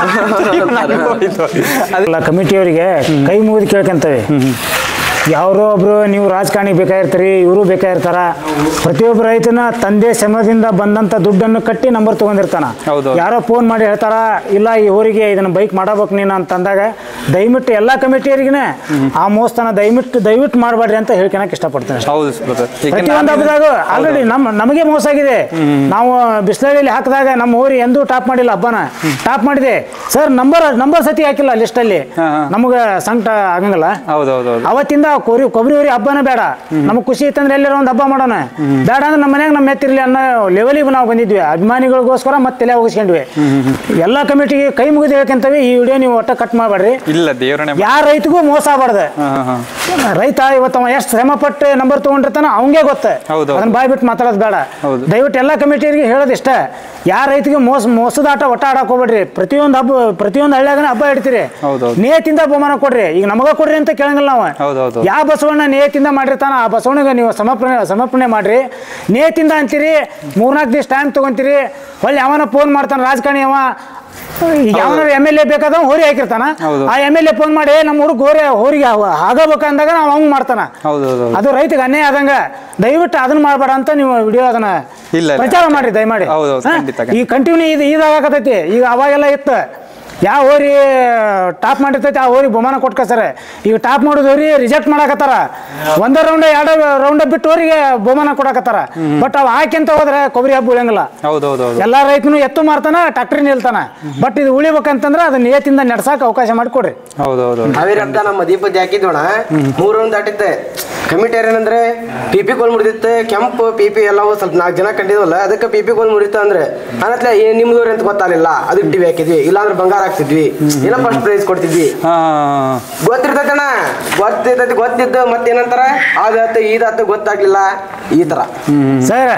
ಕಮಿಟಿಯವರಿಗೆ ಕೈ ಮುಗಿದು ಕೇಳ್ಕೊಂತೇವೆ. ಯಾರೋ ಒಬ್ರು ನೀವು ರಾಜಕಾರಣಿ ಬೇಕಾಗಿರ್ತೀರಿ, ಇವರು ಬೇಕಾಗಿರ್ತಾರ. ಪ್ರತಿಯೊಬ್ಬ ರೈತನ ತಂದೆ ಶ್ರಮದಿಂದ ಬಂದಂತ ದುಡ್ಡನ್ನು ಕಟ್ಟಿ ನಂಬರ್ ತಗೊಂಡಿರ್ತಾನ. ಯಾರೋ ಫೋನ್ ಮಾಡಿ ಹೇಳ್ತಾರ, ಇಲ್ಲ ಈ ಊರಿಗೆ ಇದನ್ನ ಬೈಕ್ ಮಾಡಬೇಕು ನೀನು ಅಂತ ಅಂದಾಗ ದಯವಿಟ್ಟು ಎಲ್ಲಾ ಕಮಿಟಿಯವರಿಗಿನೇ ಆ ಮೋಸ್ತನ ದಯವಿಟ್ಟು ಮಾಡಬೇಡ್ರಿ ಅಂತ ಹೇಳ್ಕೊಳಕ್ ಇಷ್ಟಪಡ್ತೇನೆ. ಪ್ರತಿಯೊಂದು ಹಬ್ಬದಾಗ ಆಲ್ರೆಡಿ ನಮಗೆ ಮೋಸ ಆಗಿದೆ. ನಾವು ಬಿಸ್ಲಳ್ಳಿಯಲ್ಲಿ ಹಾಕಿದಾಗ ನಮ್ಮ ಊರಿ ಎಂದೂ ಟಾಪ್ ಮಾಡಿಲ್ಲ. ಹಬ್ಬನ ಟಾಪ್ ಮಾಡಿದೆ ಸರ್, ನಂಬರ್ ಸತಿ ಹಾಕಿಲ್ಲ ಲಿಸ್ಟಲ್ಲಿ. ನಮಗೆ ಸಂಕಟ ಆಗಂಗಿಲ್ಲ. ಅವತ್ತಿಂದ ಕೊಬ್ಬರಿ ಊರಿ ಹಬ್ಬನ ಬೇಡ, ನಮಗ್ ಖುಷಿ ಇತ್ತಂದ್ರೆ ಎಲ್ಲರೂ ಒಂದು ಹಬ್ಬ ಮಾಡೋಣ, ಬೇಡ ಅಂದ್ರೆ ನಮ್ಮ ಮನ್ಯಾಗ ನಮ್ಮ ಎತ್ತಿರ್ಲಿ ಅನ್ನೋ ಲೆವೆಲಿಗೆ ನಾವು ಬಂದಿದ್ವಿ. ಅಭಿಮಾನಿಗಳಿಗೋಸ್ಕರ ಮತ್ತೆ ತಲೆ ಹೋಗಿಸ್ಕೊಂಡ್ವಿ. ಎಲ್ಲಾ ಕಮಿಟಿಗೆ ಕೈ ಮುಗಿದು ಹೇಳ್ಕೊಂತವಿ. ಈ ವಿಡಿಯೋ ನೀವು ಒಟ್ಟ ಕಟ್ ಮಾಡಬೇಡ್ರಿ. ಯಾರ ರೈತಗೂ ಮೋಸ ಆಗಬಾರ್ದು. ರೈತ ಇವತ್ತು ಅವ ಎಷ್ಟು ಶ್ರಮ ಪಟ್ಟು ನಂಬರ್ ತಗೊಂಡಿರ್ತಾನ ಅವಂಗೆ ಗೊತ್ತ. ಅದನ್ನ ಬಾಯ್ ಬಿಟ್ಟು ಮಾತಾಡೋದು ಬೇಡ. ದಯವಿಟ್ಟು ಎಲ್ಲಾ ಕಮಿಟಿಯವರಿಗೆ ಹೇಳೋದು ಇಷ್ಟ, ಯಾರ ರೈತಿಗೆ ಮೋಸದ ಆಟ ಒಟ್ಟ ಆಡಕ್ ಹೋಗ್ಬೇಡ್ರಿ. ಪ್ರತಿಯೊಂದು ಹಳ್ಳಿಯಾಗ ಹಬ್ಬ ಇಡ್ತೀರಿ, ನೇತಿಂದ ಬಹುಮಾನ ಕೊಡ್ರಿ. ಈಗ ನಮಗ ಕೊಡ್ರಿ ಅಂತ ಕೇಳಂಗಿಲ್ಲ ನಾವು. ಯಾವ ಬಸವಣ್ಣ ನೇತಿಂದ ಮಾಡಿರ್ತಾನ ಆ ಬಸವಣ್ಣಿಗೆ ನೀವು ಸಮರ್ಪಣೆ ಮಾಡ್ರಿ. ನೇತಿಂದ ಅಂತೀರಿ, 3-4 ದಿವಸ ಟೈಮ್ ತಗೊಂತೀರಿ. ಹೊಳ್ಳಿ ಅವನ ಫೋನ್ ಮಾಡ್ತಾನ ರಾಜಕಾರಣಿ ಅವ. ಈಗ ಯಾವನಾರ MLA ಬೇಕಾದ ಹೋರಿ ಹಾಕಿರ್ತಾನ. ಆ MLA ಫೋನ್ ಮಾಡಿ ನಮ್ಮ ಹುಡುಗ ಹೋರಿಗೆ ಆಗಬೇಕಂದಾಗ ನಾವು ಹಂಗ್ ಮಾಡ್ತಾನ. ಅದು ರೈತಗೆ ಅನ್ಯಾಯ ಆದಂಗ. ದಯವಿಟ್ಟು ಅದನ್ನ ಮಾಡಬೇಡ ಅಂತ ನೀವು ವಿಡಿಯೋ ಅದನ್ನ ಪ್ರಚಾರ ಮಾಡ್ರಿ ದಯಮಾಡಿ. ಈಗ ಕಂಟಿನ್ಯೂ ಇದಾಗತೈತಿ. ಈಗ ಅವಾಗೆಲ್ಲ ಇತ್ತು, ಯಾವ ಹೋರಿ ಟಾಪ್ ಮಾಡಿರ್ತೈತಿ ಆ ಹೋರಿ ಬಹುಮಾನ ಕೊಟ್ಕಸ್ತಾರೆ. ಈಗ ಟಾಪ್ ಮಾಡೋದು ಹೋರಿ ರಿಜೆಕ್ಟ್ ಮಾಡಾಕತ್ತಾರ. 1 ರೌಂಡ್ 2 ರೌಂಡ್ ಬಿಟ್ಟು ಹೋರಿಗೆ ಬಹುಮಾನ ಕೊಡಾಕತ್ತಾರ. ಬಟ್ ಅವ್ ಹಾಕಿಂತ ಹೋದ್ರೆ ಕೊಬ್ಬರಿ ಹಬ್ಬ ಉಳಿಯಂಗಿಲ್ಲ. ಎಲ್ಲಾ ರೈತನು ಎತ್ತು ಮಾರ್ತಾನ, ಟ್ರಾಕ್ಟರ್ ನಿಲ್ತಾನ. ಬಟ್ ಇದು ಉಳಿಬೇಕಂತಂದ್ರೆ ಅದನ್ನ ನೇತಿಂದ ನಡ್ಸಾಕ ಅವಕಾಶ ಮಾಡಿಕೊಡ್ರಿ. ನಮ್ಮ ದೀಪದ ಹಾಕಿದ್ವಣ 3 ರೌಂಡ್ ದಾಟಿದ್ದೆ. ಕಮಿಟಿ ಏನಂದ್ರೆ PP ಗೋಲ್ ಮುರಿದಿತ್ತೆ, ಕೆಂಪು PP ಎಲ್ಲವೂ ಸ್ವಲ್ಪ 4 ಜನ ಕಂಡಿದ್ವಲ್ಲ, ಅದಕ್ಕೆ PP ಗೋಲ್ ಮುರಿತ ಅಂದ್ರೆ ಅನ್ನತ್ಲೆ ನಿಮ್ದವ್ರಿ ಅಂತ ಗೊತ್ತಾಗಲಿಲ್ಲ, ಅದಕ್ಕೆ ಟಿವಿ ಹಾಕಿದ್ವಿ. ಇಲ್ಲಾಂದ್ರೆ ಬಂಗಾರ ಹಾಕ್ತಿದ್ವಿ, ಇಲ್ಲ ಫಸ್ಟ್ ಪ್ರೈಸ್ ಕೊಡ್ತಿದ್ವಿ. ಗೊತ್ತಿರ್ತೈತಣ್ಣ, ಗೊತ್ತಿದ್ದು ಮತ್ತೇನಂತಾರ ಅದಾತ ಇದಾತ ಗೊತ್ತಾಗ್ಲಿಲ್ಲ ಈ ತರ. ಸರ್,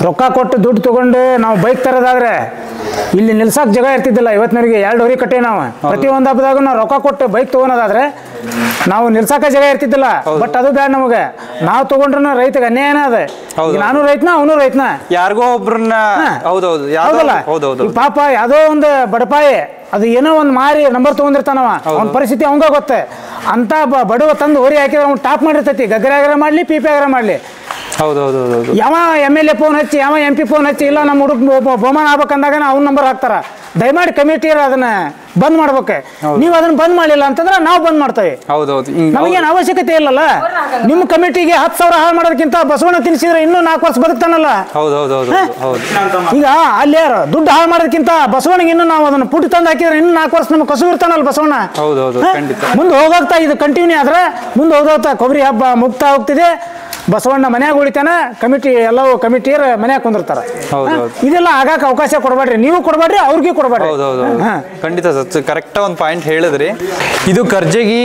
ರೊಕ್ಕ ಕೊಟ್ಟು ದುಡ್ಡು ತಗೊಂಡು ನಾವು ಬೈಕ್ ತರೋದಾದ್ರೆ ಇಲ್ಲಿ ನಿಲ್ಸಕ್ ಜಾಗ ಇರ್ತಿದ್ದಿಲ್ಲ. ಇವತ್ತಿನವರಿಗೆ 2 ಹೋರಿ ಕಟ್ಟೆ ನಾವು. ಪ್ರತಿಯೊಂದು ಹಬ್ಬದಾಗ ನಾವು ರೊಕ್ಕ ಕೊಟ್ಟು ಬೈಕ್ ತಗೊಳೋದಾದ್ರೆ ನಾವು ನಿಲ್ಸಾಕ ಜಾಗ ಇರ್ತಿದ್ದಿಲ್ಲ. ಬಟ್ ಅದು ಬೇಡ ನಮಗೆ. ನಾವು ತಗೊಂಡ್ರು ರೈತಗೆ ಅನ್ಯಾಯನ ಅದ. ನಾನು ರೈತನ, ಅವನು ರೈತನ, ಯಾರಿಗೋ ಒಬ್ರನ್ನ. ಪಾಪ ಯಾವ್ದೋ ಒಂದು ಬಡಪಾಯಿ ಅದು ಏನೋ ಒಂದು ಮಾರಿ ನಂಬರ್ ತಗೊಂಡಿರ್ತಾನವ, ಅವ್ನ ಪರಿಸ್ಥಿತಿ ಅವಂಗ ಗೊತ್ತೆ. ಅಂತ ಬಡವ ತಂದು ಹೋರಿ ಹಾಕಿದ್ರೆ ಅವ್ನು ಟಾಪ್ ಮಾಡಿರ್ತೈತಿ. ಗಗ್ಗರಾಗರ ಮಾಡ್ಲಿ, PP ಆಗರ ಮಾಡ್ಲಿ. ಯಾವ MLA ಫೋನ್ ಹಚ್ಚಿ, ಯಾವ MP ಫೋನ್ ಹಚ್ಚಿ, ಇಲ್ಲ ನಮ್ಮ ಹುಡುಗ ಬಹುಮಾನ ಆಗ್ಬೇಕಂದಾಗ ಅವ್ನ ನಂಬರ್ ಹಾಕ್ತಾರ. ದಯಮಾಡಿ ಕಮಿಟಿ ಅದನ್ನ ಬಂದ್ ಮಾಡ್ಬೇಕು. ನೀವು ಅದನ್ನ ಬಂದ್ ಮಾಡಿಲ್ಲ ಅಂತಂದ್ರೆ ನಾವು ಬಂದ್ ಮಾಡ್ತೇವೆ. ನಮಗೇನು ಅವಶ್ಯಕತೆ ಇಲ್ಲಲ್ಲ. ನಿಮ್ಮ ಕಮಿಟಿಗೆ 10,000 ಹಾಳು ಮಾಡೋದಕ್ಕಿಂತ ಬಸವಣ್ಣ ತಿನ್ಸಿದ್ರೆ ಇನ್ನೂ 4 ವರ್ಷ ಬದುಕ್ತಾನಲ್ಲ. ಈಗ ಅಲ್ಲಿ ದುಡ್ಡು ಹಾಳು ಮಾಡೋದಕ್ಕಿಂತ ಬಸವಣ್ಣಿಗೆ ಇನ್ನೂ ನಾವು ಅದನ್ನ ಪುಟ್ಟಿ ತಂದು ಹಾಕಿದ್ರೆ ಇನ್ನು 4 ವರ್ಷ ನಮ್ಗೆ ಕಸು ಇರ್ತಾನಲ್ಲ ಬಸವಣ್ಣ. ಮುಂದೆ ಹೋಗೋಗ್ತಾ ಇದು ಕಂಟಿನ್ಯೂ ಆದ್ರೆ ಮುಂದೆ ಹೋಗೋಗ್ತಾ ಕೊಬ್ಬರಿ ಹಬ್ಬ ಮುಗ್ತಾ ಹೋಗ್ತಿದೆ. ಬಸವಣ್ಣ ಮನ್ಯಾಗ ಉಳಿತಾನ, ಕಮಿಟಿ ಎಲ್ಲವೂ ಕಮಿಟಿಯರ್ ಮನ್ಯಾಗ ಕುಂದಿರ್ತಾರ. ಇದೆಲ್ಲ ಆಗಾಕ ಅವಕಾಶ ಕೊಡಬೇಡ್ರಿ, ನೀವು ಕೊಡಬೇಡ್ರಿ, ಅವ್ರಿಗೆ ಕೊಡಬೇಡ್ರಿ. ಖಂಡಿತ ಸರ್, ಕರೆಕ್ಟ್ ಒಂದು ಪಾಯಿಂಟ್ ಹೇಳಿದ್ರಿ. ಇದು ಕರ್ಜಗಿ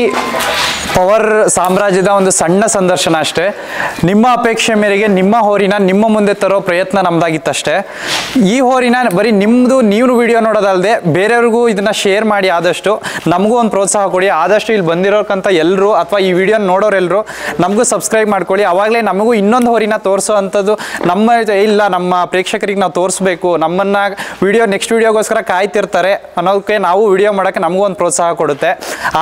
ಪವರ್ ಸಾಮ್ರಾಜ್ಯದ ಒಂದು ಸಣ್ಣ ಸಂದರ್ಶನ ಅಷ್ಟೇ. ನಿಮ್ಮ ಅಪೇಕ್ಷೆ ಮೇರೆಗೆ ನಿಮ್ಮ ಹೋರಿನ ನಿಮ್ಮ ಮುಂದೆ ತರೋ ಪ್ರಯತ್ನ ನಮ್ದಾಗಿತ್ತಷ್ಟೇ. ಈ ಹೋರಿನ ಬರೀ ನಿಮ್ಮದು ನೀವು ವಿಡಿಯೋ ನೋಡೋದಲ್ಲದೆ ಬೇರೆಯವ್ರಿಗೂ ಇದನ್ನ ಶೇರ್ ಮಾಡಿ, ಆದಷ್ಟು ನಮಗೂ ಒಂದು ಪ್ರೋತ್ಸಾಹ ಕೊಡಿ. ಆದಷ್ಟು ಇಲ್ಲಿ ಬಂದಿರೋಕ್ಕಂತ ಎಲ್ಲರೂ ಅಥವಾ ಈ ವಿಡಿಯೋ ನೋಡೋರೆಲ್ಲರೂ ನಮಗೂ ಸಬ್ಸ್ಕ್ರೈಬ್ ಮಾಡ್ಕೊಳ್ಳಿ. ಅವಾಗಲೇ ನಮಗೂ ಇನ್ನೊಂದು ಹೋರಿನ ತೋರಿಸೋ ಅಂಥದ್ದು ನಮ್ಮ ಪ್ರೇಕ್ಷಕರಿಗೆ ನಾವು ತೋರಿಸ್ಬೇಕು, ನಮ್ಮನ್ನ ನೆಕ್ಸ್ಟ್ ವಿಡಿಯೋಗೋಸ್ಕರ ಕಾಯ್ತಿರ್ತಾರೆ ಅನ್ನೋದಕ್ಕೆ ನಾವು ವಿಡಿಯೋ ಮಾಡೋಕ್ಕೆ ನಮಗೂ ಒಂದು ಪ್ರೋತ್ಸಾಹ ಕೊಡುತ್ತೆ.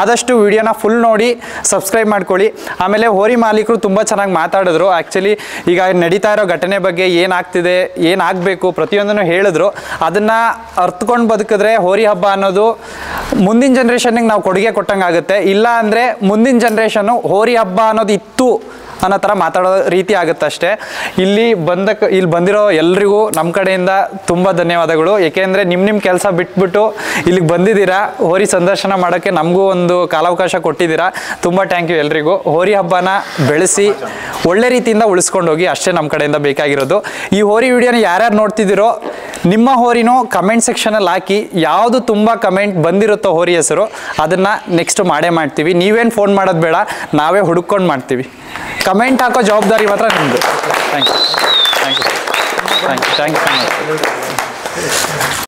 ಆದಷ್ಟು ವಿಡಿಯೋನ ಫುಲ್ ನೋಡಿ ಸಬ್ಸ್ಕ್ರೈಬ್ ಮಾಡ್ಕೊಳ್ಳಿ. ಆಮೇಲೆ ಹೋರಿ ಮಾಲೀಕರು ತುಂಬ ಚೆನ್ನಾಗಿ ಮಾತಾಡಿದ್ರು. ಆ್ಯಕ್ಚುಲಿ ಈಗ ನಡೀತಾ ಇರೋ ಘಟನೆ ಬಗ್ಗೆ ಏನಾಗ್ತಿದೆ, ಏನಾಗಬೇಕು ಪ್ರತಿಯೊಂದನ್ನು ಹೇಳಿದ್ರು. ಅದನ್ನು ಅರ್ಥಕೊಂಡು ಬದುಕಿದ್ರೆ ಹೋರಿ ಹಬ್ಬ ಅನ್ನೋದು ಮುಂದಿನ ಜನ್ರೇಷನ್ಗೆ ನಾವು ಕೊಡುಗೆ ಕೊಟ್ಟಂಗೆ ಆಗುತ್ತೆ. ಇಲ್ಲ ಅಂದರೆ ಮುಂದಿನ ಜನ್ರೇಷನ್ನು ಹೋರಿ ಹಬ್ಬ ಅನ್ನೋದು ಇತ್ತು ಅನ್ನೋ ಥರ ಮಾತಾಡೋ ರೀತಿ ಆಗುತ್ತೆ ಅಷ್ಟೇ. ಇಲ್ಲಿ ಬಂದಿರೋ ಎಲ್ರಿಗೂ ನಮ್ಮ ಕಡೆಯಿಂದ ತುಂಬ ಧನ್ಯವಾದಗಳು. ಏಕೆಂದರೆ ನಿಮ್ಮ ಕೆಲಸ ಬಿಟ್ಬಿಟ್ಟು ಇಲ್ಲಿಗೆ ಬಂದಿದ್ದೀರಾ, ಹೋರಿ ಸಂದರ್ಶನ ಮಾಡೋಕ್ಕೆ ನಮಗೂ ಒಂದು ಕಾಲಾವಕಾಶ ಕೊಟ್ಟಿದ್ದೀರಾ. ತುಂಬ ಥ್ಯಾಂಕ್ ಯು ಎಲ್ರಿಗೂ. ಹೋರಿ ಹಬ್ಬನ ಬೆಳೆಸಿ ಒಳ್ಳೆ ರೀತಿಯಿಂದ ಉಳಿಸ್ಕೊಂಡು ಹೋಗಿ, ಅಷ್ಟೇ ನಮ್ಮ ಕಡೆಯಿಂದ ಬೇಕಾಗಿರೋದು. ಈ ಹೋರಿ ವಿಡಿಯೋನ ಯಾರ್ಯಾರು ನೋಡ್ತಿದ್ದೀರೋ ನಿಮ್ಮ ಹೋರಿನೂ ಕಮೆಂಟ್ ಸೆಕ್ಷನಲ್ಲಿ ಹಾಕಿ. ಯಾವುದು ತುಂಬ ಕಮೆಂಟ್ ಬಂದಿರುತ್ತೋ ಹೋರಿ ಹೆಸರು ಅದನ್ನು ನೆಕ್ಸ್ಟ್ ಮಾಡೇ ಮಾಡ್ತೀವಿ. ನೀವೇನು ಫೋನ್ ಮಾಡೋದು ಬೇಡ, ನಾವೇ ಹುಡುಕೊಂಡು ಮಾಡ್ತೀವಿ. ಕಮೆಂಟ್ ಹಾಕೋ ಜವಾಬ್ದಾರಿ ಮಾತ್ರ ನಿಮ್ಮದು. Thank you.